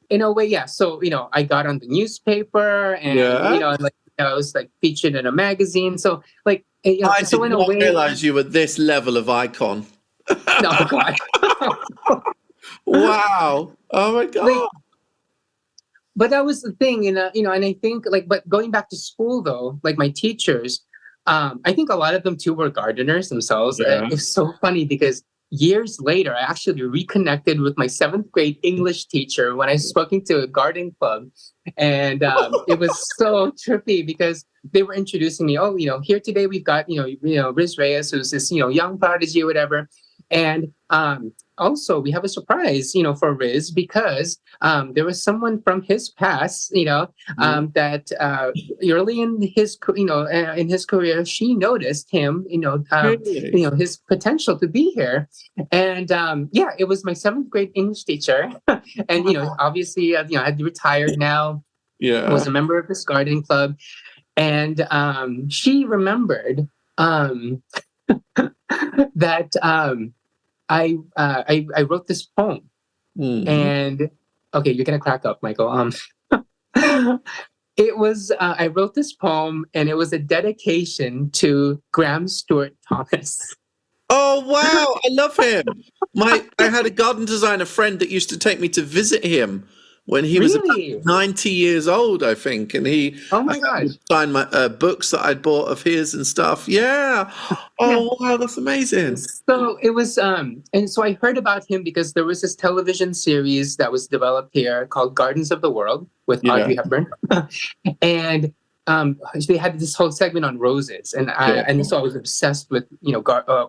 in a way, So, I got on the newspaper, and I was like featured in a magazine. So, like, I did not realize you were this level of icon. No, God. Wow! Oh my God! But that was the thing, and I think but going back to school though, like my teachers. I think a lot of them too were gardeners themselves. It's so funny because years later, I actually reconnected with my 7th grade English teacher when I was speaking to a garden club. And it was so trippy because they were introducing me. Oh, here today we've got, Riz Reyes, who's this, young prodigy or whatever. And also we have a surprise, for Riz, because there was someone from his past, that early in his, in his career, she noticed him, his potential to be here. And it was my 7th grade English teacher. And, obviously, I had retired now. I was a member of this garden club. And she remembered that I wrote this poem, and okay, you're gonna crack up, Michael. It was I wrote this poem, and it was a dedication to Graham Stewart Thomas. Oh wow, I love him. I had a garden designer friend that used to take me to visit him when he was about 90 years old, I think, and he signed my books that I'd bought of his and stuff. Yeah. Oh wow, that's amazing. So it was, and so I heard about him because there was this television series that was developed here called Gardens of the World with Audrey Hepburn, and they had this whole segment on roses, and so I was obsessed with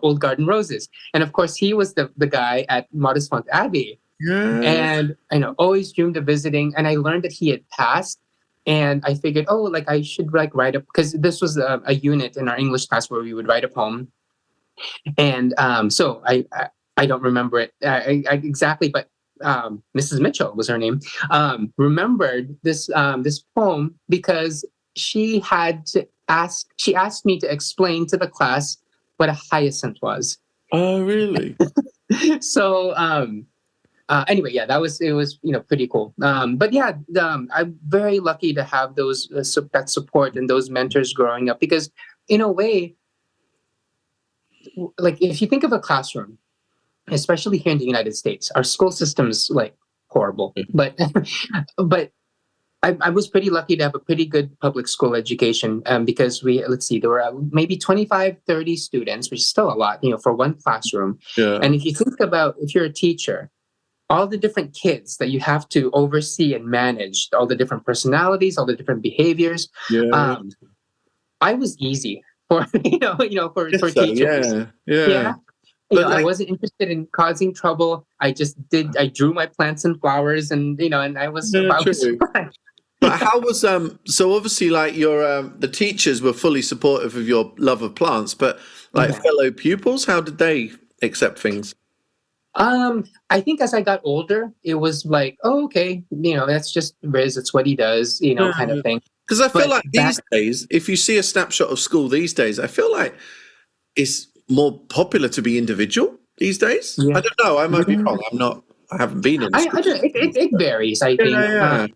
old garden roses, and of course he was the guy at Modest Font Abbey. And I always dreamed of visiting, and I learned that he had passed. And I figured, oh, like I should like write up, because this was a unit in our English class where we would write a poem. And so I don't remember it exactly, but Mrs. Mitchell was her name, remembered this poem because she asked me to explain to the class what a hyacinth was. Oh, really? So anyway, yeah, it was pretty cool. But yeah, I'm very lucky to have those that support and those mentors growing up, because in a way, like if you think of a classroom, especially here in the United States, our school system's like horrible. But I was pretty lucky to have a pretty good public school education, because there were maybe 25, 30 students, which is still a lot, for one classroom. Yeah. And if you think about, if you're a teacher, all the different kids that you have to oversee and manage, all the different personalities, all the different behaviors. Yeah. I was easy for for teachers. Yeah. But I wasn't interested in causing trouble. I drew my plants and flowers, and and I was fine. But how was so obviously like your the teachers were fully supportive of your love of plants, but like fellow pupils, how did they accept things? I think as I got older, it was like, oh, okay, that's just Riz, it's what he does, kind of thing. Because I feel like these days, if you see a snapshot of school these days, I feel like it's more popular to be individual these days. Yeah. I don't know. I might be wrong. I haven't been in school. It varies, I think. Yeah.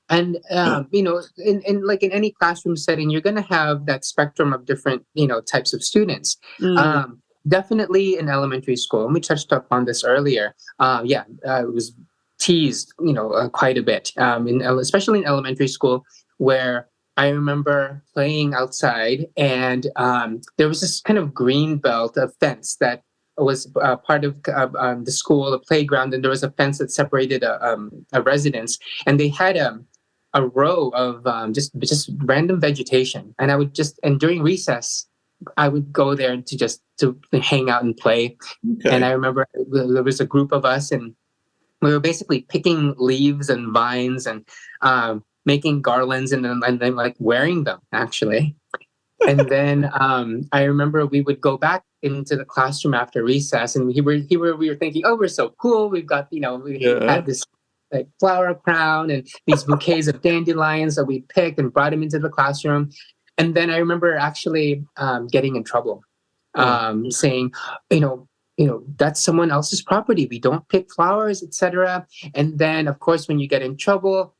And in like in any classroom setting, you're going to have that spectrum of different types of students. Definitely in elementary school, and we touched upon this earlier. It was teased quite a bit, especially in elementary school, where I remember playing outside, and there was this kind of green belt of fence that was part of the school, the playground, and there was a fence that separated a residence, and they had a row of just random vegetation, and and during recess, I would go there to hang out and play. Okay. And I remember there was a group of us, and we were basically picking leaves and vines and making garlands and then like wearing them actually. And then I remember we would go back into the classroom after recess, and we were thinking, oh, we're so cool. We've got had this like flower crown and these bouquets of dandelions that we picked and brought them into the classroom. And then I remember actually getting in trouble, saying, that's someone else's property. We don't pick flowers, etc. And then, of course, when you get in trouble,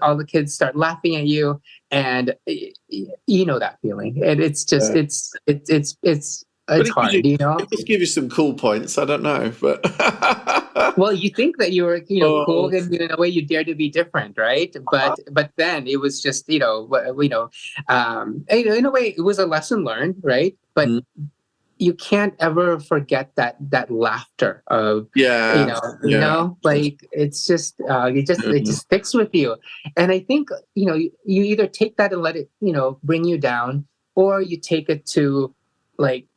all the kids start laughing at you, and you know that feeling. And it's just it's hard, It just give you some cool points. I don't know, but well, you think that you were cool, and in a way you dare to be different, right? But then it was just in a way it was a lesson learned, right? But you can't ever forget that laughter of like it's just it just sticks with you. And I think you either take that and let it bring you down, or you take it to like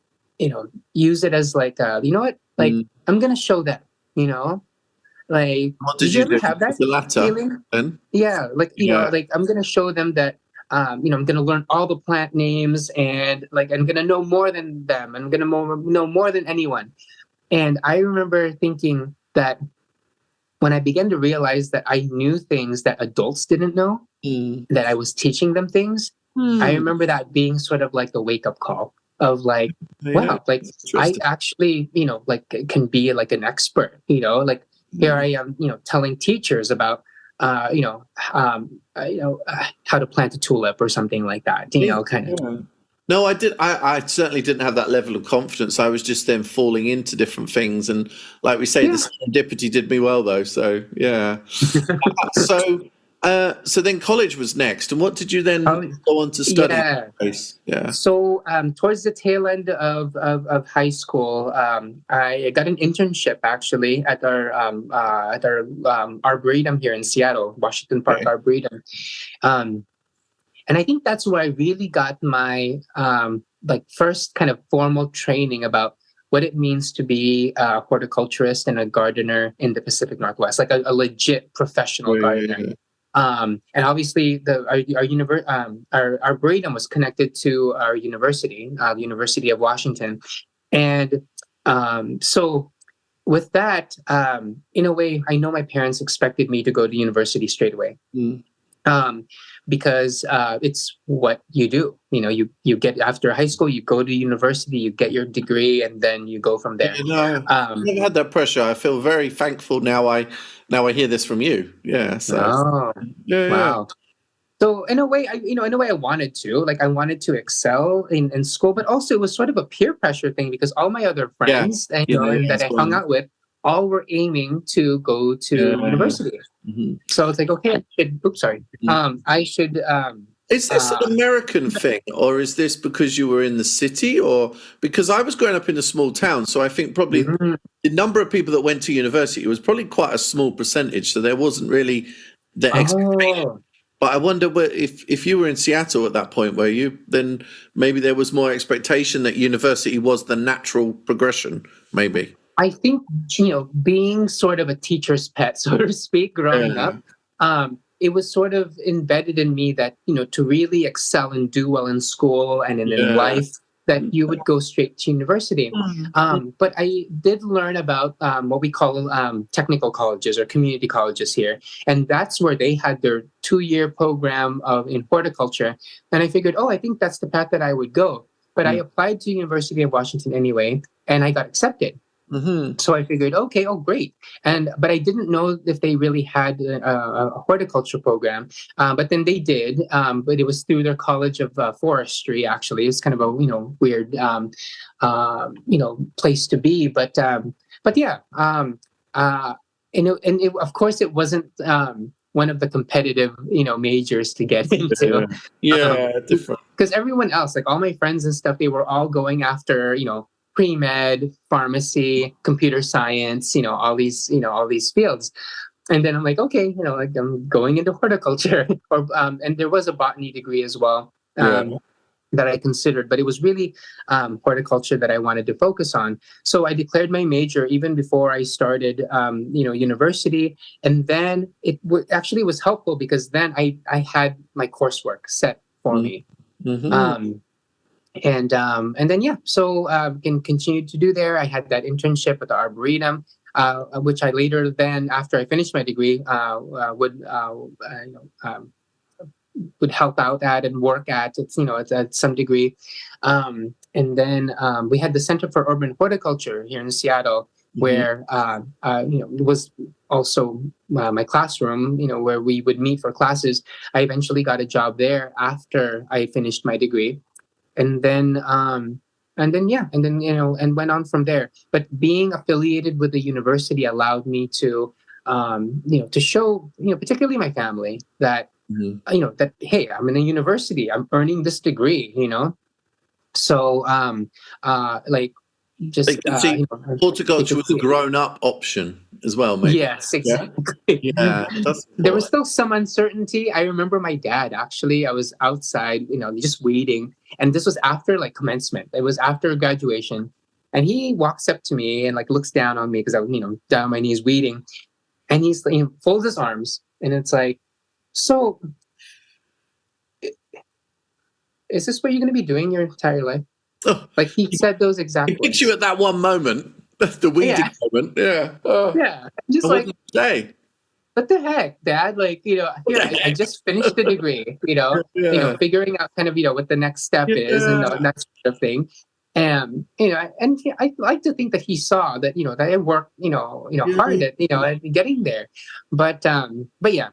use it as like you know what, like I'm gonna show them, like what did you ever have that feeling? Then? Yeah, like like I'm gonna show them that I'm going to learn all the plant names, and like I'm going to know more than them. I'm going to know more than anyone. And I remember thinking that when I began to realize that I knew things that adults didn't know, that I was teaching them things, I remember that being sort of like the wake-up call of like, wow, like I actually, like can be like an expert, like here I am, telling teachers about how to plant a tulip or something like that, kind of. No, I certainly didn't have that level of confidence. I was just then falling into different things. And like we say, the serendipity did me well, though. So, yeah. So then college was next. And what did you then go on to study? Yeah. So towards the tail end of high school, I got an internship actually at our Arboretum here in Seattle, Washington Park Arboretum. And I think that's where I really got my like first kind of formal training about what it means to be a horticulturist and a gardener in the Pacific Northwest, like a legit professional gardener. And obviously, our arboretum was connected to our university, the University of Washington, and so with that, in a way, I know my parents expected me to go to university straight away. Because it's what you do. You get after high school, you go to university, you get your degree, and then you go from there. I've never had that pressure. I feel very thankful now. I hear this from you. Yeah. So. Wow. So in a way, I wanted to. I wanted to excel in school, but also it was sort of a peer pressure thing because all my other friends that I hung out with all were aiming to go to university. So it's like, okay, I should. Is this an American thing, or is this because you were in the city, or because I was growing up in a small town? So I think probably the number of people that went to university was probably quite a small percentage. So there wasn't really the expectation. But I wonder if you were in Seattle at that point, were you? Then maybe there was more expectation that university was the natural progression. Maybe. I think, being sort of a teacher's pet, so to speak, growing up, it was sort of embedded in me that, to really excel and do well in school and in life, that you would go straight to university. But I did learn about what we call technical colleges or community colleges here. And that's where they had their 2-year program in horticulture. And I figured, I think that's the path that I would go. But I applied to University of Washington anyway, and I got accepted. So I figured, okay, great. But I didn't know if they really had a horticulture program. But then they did. But it was through their College of Forestry. Actually, it's kind of a weird place to be. But yeah. Of course, it wasn't one of the competitive majors to get into. Different. Because everyone else, like all my friends and stuff, they were all going after pre-med, pharmacy, computer science, all these fields. And then I'm like, okay, I'm going into horticulture. And there was a botany degree as well that I considered, but it was really horticulture that I wanted to focus on. So I declared my major even before I started, university. And then it actually was helpful because then I had my coursework set for me. And then so can continue to do there. I had that internship at the Arboretum, which I later then, after I finished my degree, would help out at and work at. It's at some degree. And then we had the Center for Urban Horticulture here in Seattle, where it was also my classroom. Where we would meet for classes. I eventually got a job there after I finished my degree. And then went on from there. But being affiliated with the university allowed me to, to show, particularly my family that, that, hey, I'm in a university, I'm earning this degree, So, horticulture was a grown-up option as well, maybe. Yes, exactly. There was still some uncertainty. I remember my dad, actually, I was outside, just waiting. And this was after commencement. It was after graduation. And he walks up to me and looks down on me because I was, down on my knees waiting. And he's folds his arms and it's like, so is this what you're going to be doing your entire life? Oh, he said those exact words. He picks you at that one moment, the weeding moment. Yeah. Oh. Yeah. Just say, what the heck, Dad? I just finished the degree, figuring out kind of, what the next step is and that sort of thing. And, I like to think that he saw that, that I worked, hard at, at getting there. But yeah.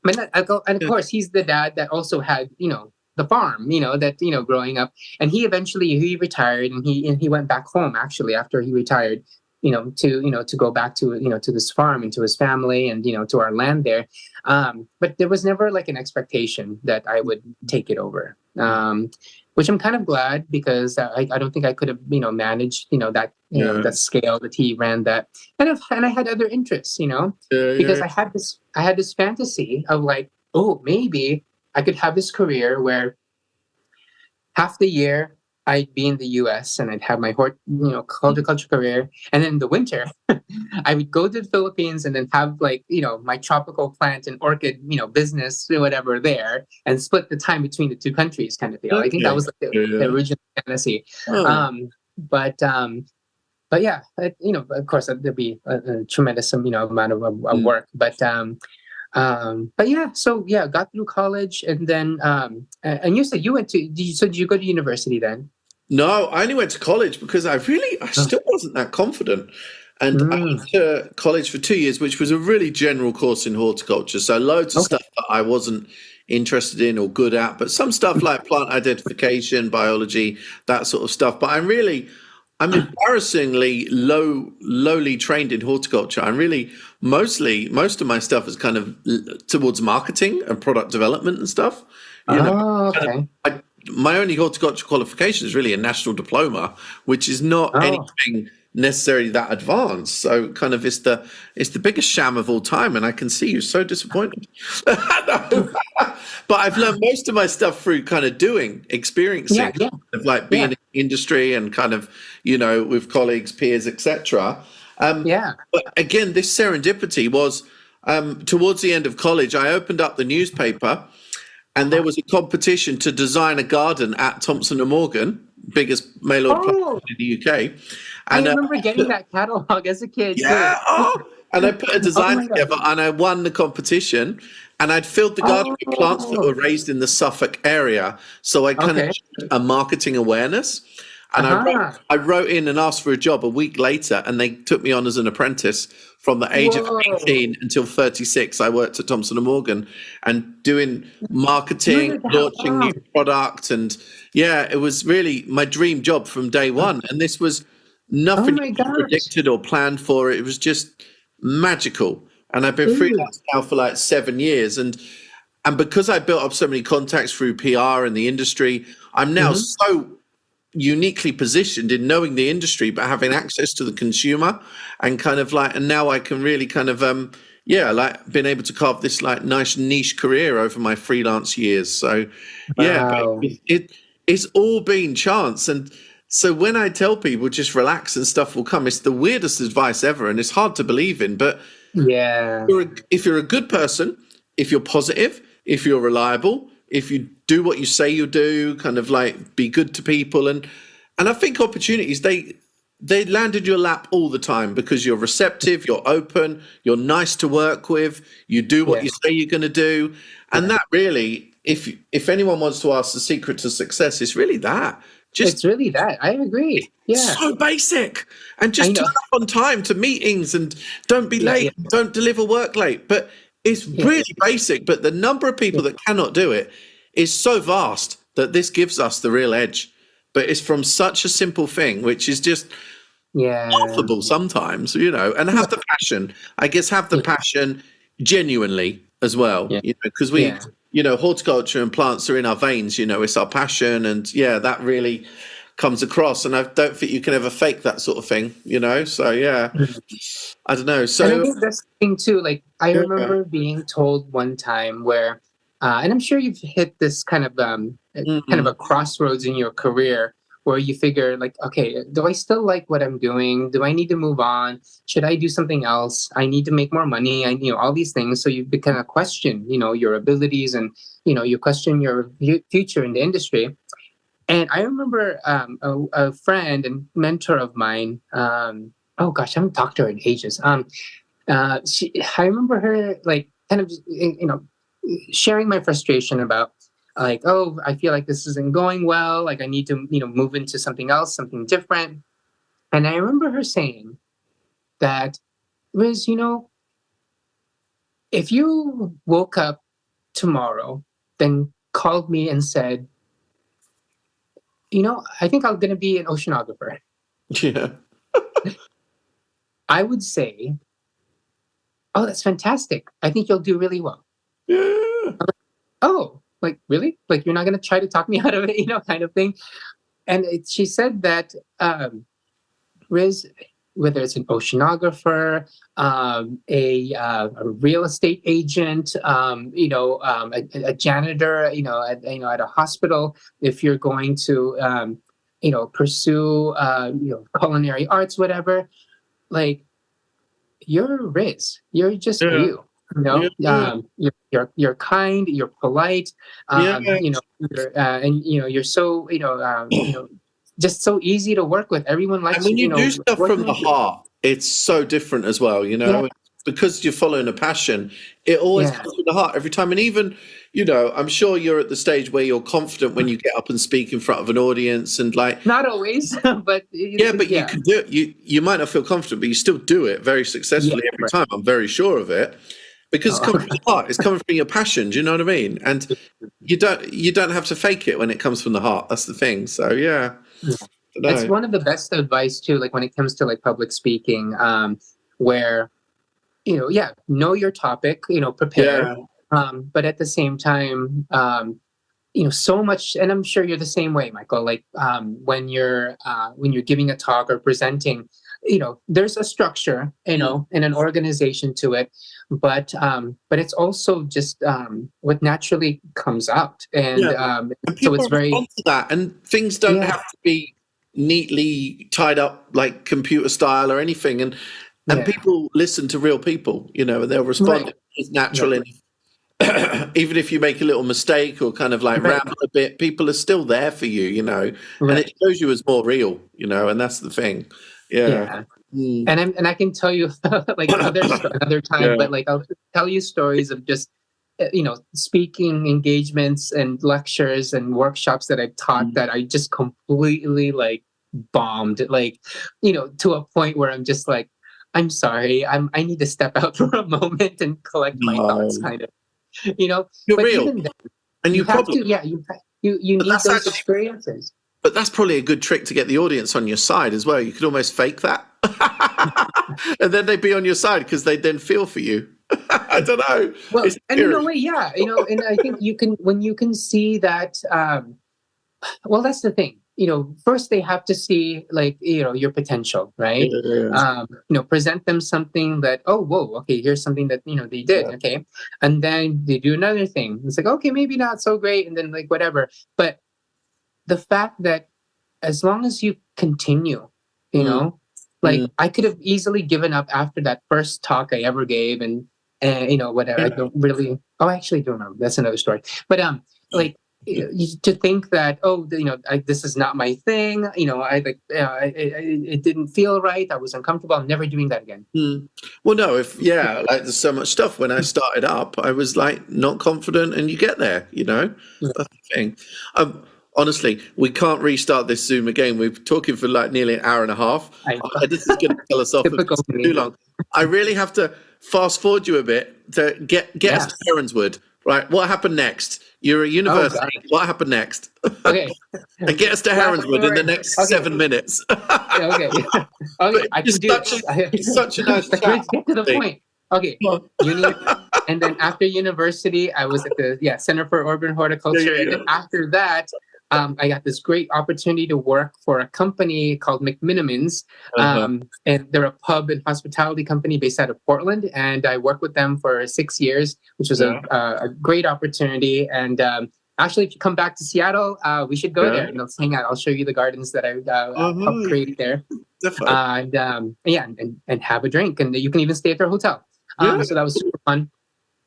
And of course, he's the dad that also had, the farm, that, growing up. And he eventually retired and he went back home actually after he retired, to go back to, to this farm and to his family and, to our land there. But there was never an expectation that I would take it over, which I'm kind of glad because I don't think I could have, managed, that, that scale that he ran that. And I had other interests, because I had this fantasy of maybe I could have this career where half the year I'd be in the US and I'd have my horticulture career. And then in the winter, I would go to the Philippines and then have like, my tropical plant and orchid, business or whatever there, and split the time between the two countries kind of deal. I think that was like the original fantasy. Oh. But yeah, of course there'd be a tremendous, amount of work, but yeah, so yeah, got through college, and then and you said you went to, did you go to university then? No, I only went to college because I still wasn't that confident. And I went to college for 2 years, which was a really general course in horticulture. So loads of stuff that I wasn't interested in or good at, but some stuff like plant identification, biology, that sort of stuff. But I'm embarrassingly lowly trained in horticulture. I'm really most of my stuff is kind of towards marketing and product development and stuff. My only horticulture qualification is really a national diploma, which is not anything necessarily that advanced. So kind of it's the biggest sham of all time, and I can see you're so disappointed. But I've learned most of my stuff through kind of experiencing, of like being in the industry and kind of, with colleagues, peers, etc. But again, this serendipity was towards the end of college. I opened up the newspaper, and there was a competition to design a garden at Thompson & Morgan, biggest mail-order platform in the UK. And I remember getting that catalog as a kid. Yeah. And I put a design together, and I won the competition. And I'd filled the garden with plants that were raised in the Suffolk area. So I kind of showed a marketing awareness. And I wrote in and asked for a job a week later, and they took me on as an apprentice. From the age of 18 until 36, I worked at Thompson & Morgan and doing marketing, launching new product. And it was really my dream job from day one. And this was nothing predicted or planned for. It was just magical. And I've been freelance now for like 7 years. And because I built up so many contacts through PR and the industry, I'm now so uniquely positioned in knowing the industry, but having access to the consumer, and kind of like, and now I can really kind of, like been able to carve this like nice niche career over my freelance years. So but it's all been chance. And so when I tell people just relax and stuff will come, it's the weirdest advice ever. And it's hard to believe in, but if you're a good person, if you're positive, if you're reliable, if you do what you say you do, kind of like be good to people, and I think opportunities they land in your lap all the time because you're receptive, you're open, you're nice to work with, you do what you say you're going to do, and that really, if anyone wants to ask the secret to success, it's really that. It's really that. I agree. Yeah, so basic, and just turn up on time to meetings, and don't be late, don't deliver work late, but. It's really basic, but the number of people that cannot do it is so vast that this gives us the real edge. But it's from such a simple thing, which is just laughable sometimes, and have the passion. I guess have the passion genuinely as well, because we, horticulture and plants are in our veins, it's our passion. And that really comes across, and I don't think you can ever fake that sort of thing, so I don't know. So and I think that's the thing too, like I remember being told one time where and I'm sure you've hit this kind of a crossroads in your career where you figure like, okay, do I still like what I'm doing? Do I need to move on? Should I do something else? I need to make more money. All these things. So you kind of question, your abilities, and you question your future in the industry. And I remember a friend and mentor of mine. Oh gosh, I haven't talked to her in ages. I remember her like kind of sharing my frustration about like, oh, I feel like this isn't going well. Like I need to move into something else, something different. And I remember her saying that was if you woke up tomorrow, then called me and said, I think I'm going to be an oceanographer. Yeah. I would say, oh, that's fantastic. I think you'll do really well. Yeah. Oh, like, really? Like, you're not going to try to talk me out of it, kind of thing. And she said that, Riz, whether it's an oceanographer, a real estate agent, a janitor, at a hospital, if you're going to pursue culinary arts, whatever. Like, you're Riz. You're just you. You're kind. You're polite. You're so just so easy to work with. Everyone likes. And when you do stuff from the heart, it's so different as well. Because you're following a passion, it always comes from the heart every time. And even, I'm sure you're at the stage where you're confident when you get up and speak in front of an audience, and like, not always, but you can do it. You might not feel confident, but you still do it very successfully every time. I'm very sure of it, because it's coming from the heart. It's coming from your passion. Do you know what I mean? And you don't have to fake it when it comes from the heart. That's the thing. So it's one of the best advice too. Like when it comes to like public speaking, where know your topic, prepare. But at the same time, so much, and I'm sure you're the same way, Michael. Like when you're giving a talk or presenting, there's a structure, and an organization to it, but it's also just what naturally comes out, and so it's very to that, and things don't have to be neatly tied up like computer style or anything, and people listen to real people, and they'll respond as natural. Even if you make a little mistake or kind of like ramble a bit, people are still there for you, and it shows you as more real, and that's the thing. And I can tell you like another time, but like I'll tell you stories of just speaking engagements and lectures and workshops that I've taught that I just completely like bombed, like to a point where I'm just like, I'm sorry, I need to step out for a moment and collect my thoughts, kind of. You're but real, then, and you have probably to, you need those experiences. But that's probably a good trick to get the audience on your side as well. You could almost fake that, and then they'd be on your side because they'd then feel for you. I don't know. Well, and in a way, and I think when you can see that. Well, that's the thing. First they have to see like your potential, right? Present them something that, oh, whoa, okay, here's something that they did, okay, and then they do another thing. It's like, okay, maybe not so great, and then like whatever. But the fact that as long as you continue, like I could have easily given up after that first talk I ever gave, and whatever. I don't really. Oh, I actually don't know. That's another story. But like. To think that this is not my thing, it didn't feel right, I was uncomfortable, I'm never doing that again. Well, no, like there's so much stuff. When I started up, I was like not confident, and you get there, that's the thing. Honestly, we can't restart this Zoom again. We've been talking for like nearly an hour and a half. This is going to tell us off for too long. I really have to fast forward you a bit to get us to Heronswood. Right, what happened next? You're at university. What happened next? Okay. And get us to Heronswood in the next 7 minutes. Okay. I can do it. It's such a nice chat. Let's get to the point. Okay. And then after university, I was at the Center for Urban Horticulture. And then after that, I got this great opportunity to work for a company called McMinimans. And they're a pub and hospitality company based out of Portland. And I worked with them for 6 years, which was a great opportunity. And actually, if you come back to Seattle, we should go there and let's hang out. I'll show you the gardens that I helped create there. And have a drink. And you can even stay at their hotel. So that was super fun.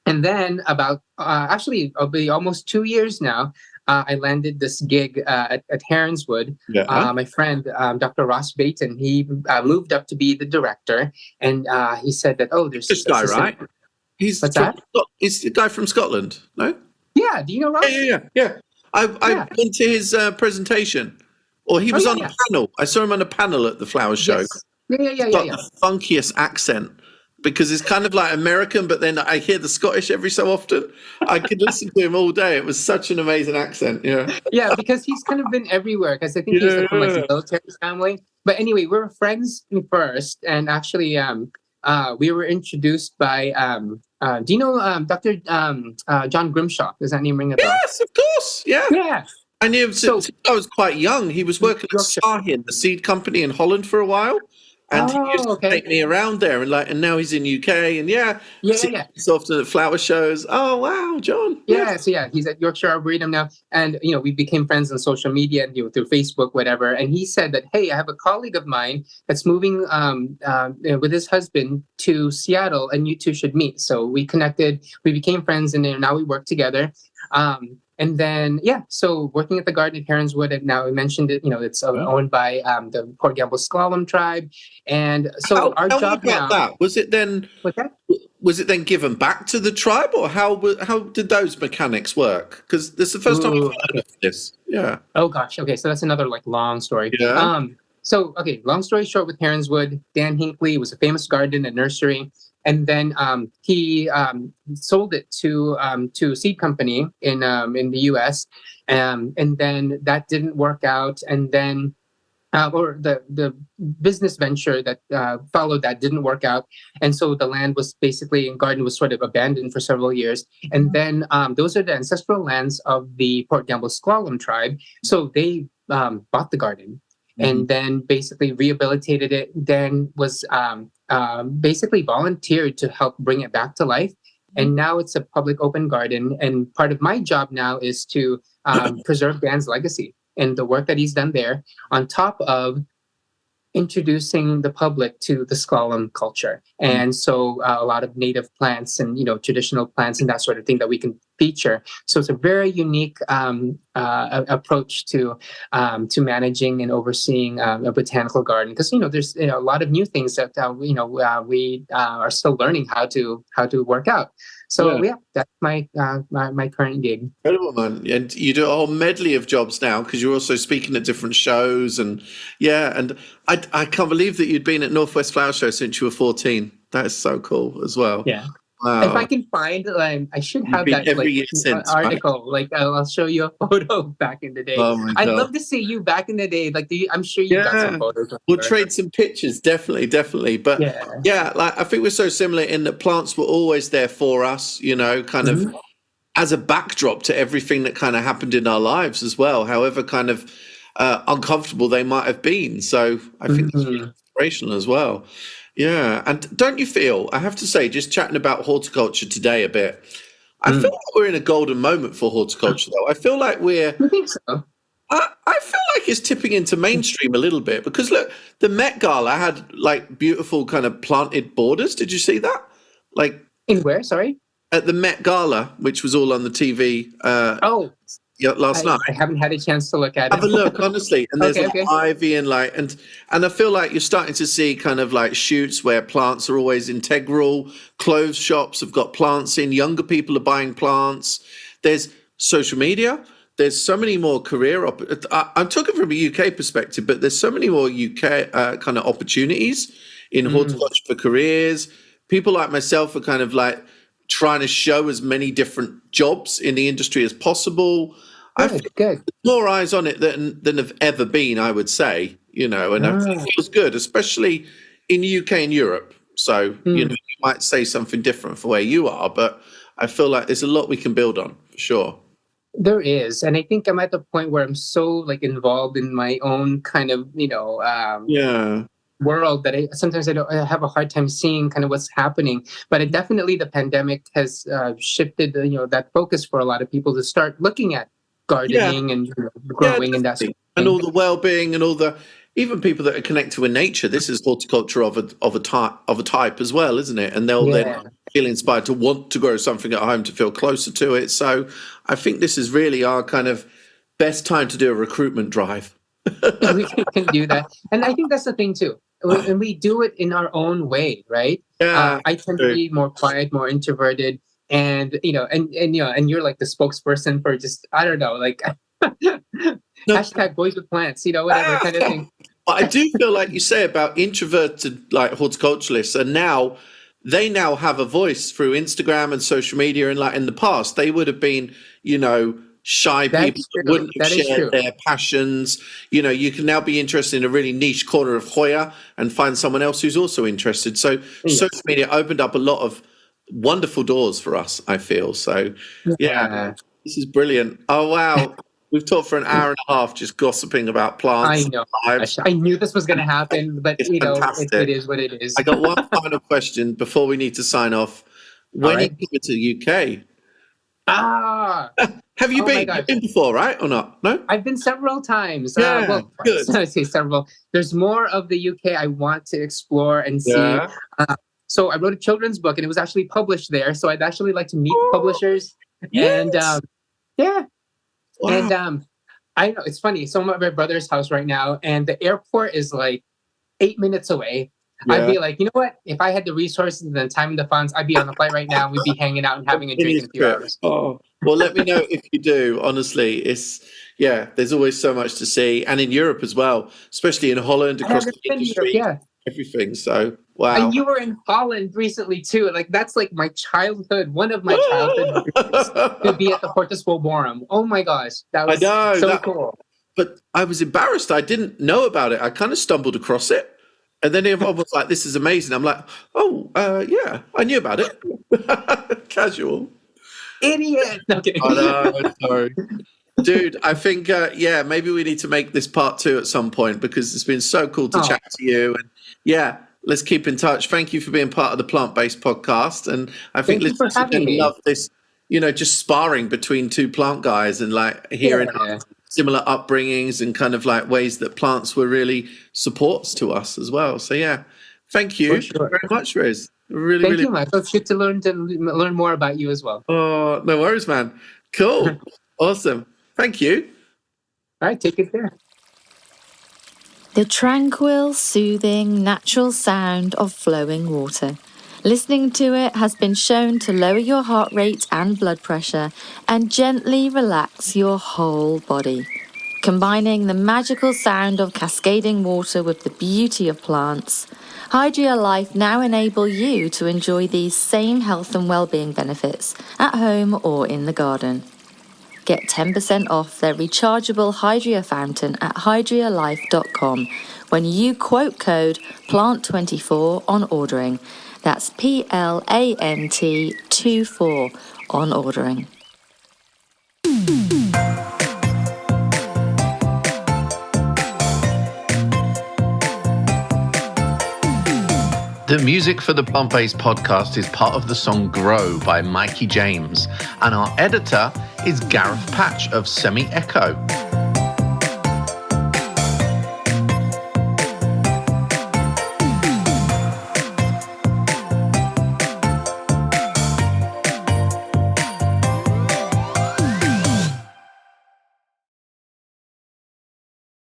And then about, it'll be almost 2 years now, I landed this gig at Heronswood. My friend, Dr. Ross Baton, he moved up to be the director. And he said that, there's this guy, right? What's that? He's the guy from Scotland, no? Yeah, do you know Ross? Yeah. I went to his presentation. Or he was on a panel. I saw him on a panel at the Flowers Show. Yes. Yeah. The funkiest accent. Because it's kind of like American, but then I hear the Scottish every so often. I could listen to him all day. It was such an amazing accent. Yeah, because he's kind of been everywhere. Because I think he's from like the military family. But anyway, we were friends first, and actually, we were introduced by. Do you know Dr. John Grimshaw? Does that name ring a bell? Yes, of course. Yeah. I knew him since I was quite young. He was working at Sahin, the seed company in Holland, for a while. And he used Oh, to okay. take me around there, and now he's in UK, and see Yeah. us often at flower shows. Oh wow, John. Yeah, so he's at Yorkshire Arboretum now, and we became friends on social media and through Facebook, whatever. And he said that, hey, I have a colleague of mine that's moving with his husband to Seattle, and you two should meet. So we connected, we became friends, and now we work together. And then, so working at the garden at Heronswood, and now I mentioned it, it's owned by the Port Gamble Slalom tribe. And so our job now. That? Was it then? What's that? Was it then given back to the tribe, or how did those mechanics work? Because this is the first time I've heard of this. Yeah. Oh gosh. Okay, so that's another long story. Yeah. So long story short, with Heronswood, Dan Hinckley was a famous garden and nursery. And then he sold it to a seed company in the U.S. And then that didn't work out. And then or the business venture that followed that didn't work out. And so the land was basically, garden was sort of abandoned for several years. And then those are the ancestral lands of the Port Gamble Slalom tribe. So they bought the garden. And then basically rehabilitated it, then was basically volunteered to help bring it back to life. And now it's a public open garden. And part of my job now is to preserve Dan's legacy and the work that he's done there, on top of introducing the public to the slalom culture. And so a lot of native plants and, traditional plants and that sort of thing that we can feature. So it's a very unique approach to managing and overseeing a botanical garden. Because, there's a lot of new things that, we are still learning how to work out. So that's my current gig. Incredible, man. And you do a whole medley of jobs now, because you're also speaking at different shows, and I can't believe that you'd been at Northwest Flower Show since you were 14. That is so cool as well. Yeah. Wow. If I can find, I should have You've been that every year since, article. right? I'll show you a photo back in the day. Oh my I'd God. love to see you back in the day. I'm sure you got some photos. We'll trade some pictures, definitely. But I think we're so similar in that plants were always there for us, kind of as a backdrop to everything that kind of happened in our lives as well, however kind of uncomfortable they might have been. So I think that's really inspirational as well. Yeah. And don't you feel, I have to say, just chatting about horticulture today a bit, I feel like we're in a golden moment for horticulture, though. I feel like I think so. I feel like it's tipping into mainstream a little bit, because look, the Met Gala had beautiful kind of planted borders. Did you see that? In where? Sorry? At the Met Gala, which was all on the TV last night. I haven't had a chance to look at it. Have a look, honestly. And there's ivy and I feel like you're starting to see kind of shoots where plants are always integral. Clothes shops have got plants in. Younger people are buying plants. There's social media. There's so many more career I'm talking from a UK perspective, but there's so many more UK kind of opportunities in horticulture for careers. People like myself are kind of trying to show as many different jobs in the industry as possible. I think there's more eyes on it than have ever been, I would say, and I think it feels good, especially in the UK and Europe. So, you might say something different for where you are, but I feel like there's a lot we can build on, for sure. There is. And I think I'm at the point where I'm so involved in my own kind of, world that I have a hard time seeing kind of what's happening. But definitely the pandemic has shifted, that focus for a lot of people to start looking at gardening and growing and that sort of thing. And all the well-being and even people that are connected with nature. This is horticulture of a type as well, isn't it? And they'll then feel inspired to want to grow something at home, to feel closer to it. So I think this is really our kind of best time to do a recruitment drive. We can do that. And I think that's the thing too. And we do it in our own way, right? Yeah, I tend to be more quiet, more introverted. And and you're the spokesperson for just, I don't know, hashtag boys with plants, whatever kind of thing. But I do feel like you say about introverted horticulturalists, and they now have a voice through Instagram and social media. And in the past, they would have been, shy people that wouldn't have shared their passions. You can now be interested in a really niche corner of Hoya and find someone else who's also interested. So social media opened up a lot of wonderful doors for us, I feel. So this is brilliant. Oh wow. We've talked for an hour and a half just gossiping about plants. I know. Lives. I knew this was going to happen, but It's you know, fantastic. it is what it is. I got one final question before we need to sign off. When are you coming to the UK? Have you been? You've been before, right? Or not? No? I've been several times. Yeah, good. I say several. There's more of the UK I want to explore and see. Yeah. So I wrote a children's book, and it was actually published there. So I'd actually like to meet the publishers. Yes. And yeah. Wow. And I know it's funny. So I'm at my brother's house right now, and the airport is like 8 minutes away. Yeah. I'd be like, you know what? If I had the resources and the time and the funds, I'd be on the flight right now. We'd be hanging out and having a drink in a few hours. Oh, well, let me know if you do. Honestly, there's always so much to see, and in Europe as well, especially in Holland, across the industry, everything. So, wow. And you were in Holland recently too. Like that's like my childhood, one of my childhood dreams to be at the Portiswold Forum. Oh my gosh, that was cool. But I was embarrassed. I didn't know about it. I kind of stumbled across it. And then everyone was like, this is amazing. I'm like, yeah, I knew about it. Casual. Idiot. No, kidding. Oh, no, sorry. Dude, I think, maybe we need to make this part 2 at some point because it's been so cool to chat to you. And yeah, let's keep in touch. Thank you for being part of the Plant Based Podcast. And I think listeners are going to love this, just sparring between two plant guys and like hearing similar upbringings and kind of like ways that plants were really supports to us as well. So yeah, thank you very much, Reyes. Thank you, Michael. It's good to learn more about you as well. Oh, no worries, man. Cool. Awesome. Thank you. All right, take it there. The tranquil, soothing, natural sound of flowing water. Listening to it has been shown to lower your heart rate and blood pressure and gently relax your whole body. Combining the magical sound of cascading water with the beauty of plants, Hydria Life now enable you to enjoy these same health and well-being benefits at home or in the garden. Get 10% off their rechargeable Hydria fountain at hydrialife.com when you quote code PLANT24 on ordering. That's PLANT24 on ordering. The music for the Plant Based Podcast is part of the song Grow by Mikey James, and our editor is Gareth Patch of Semi Echo.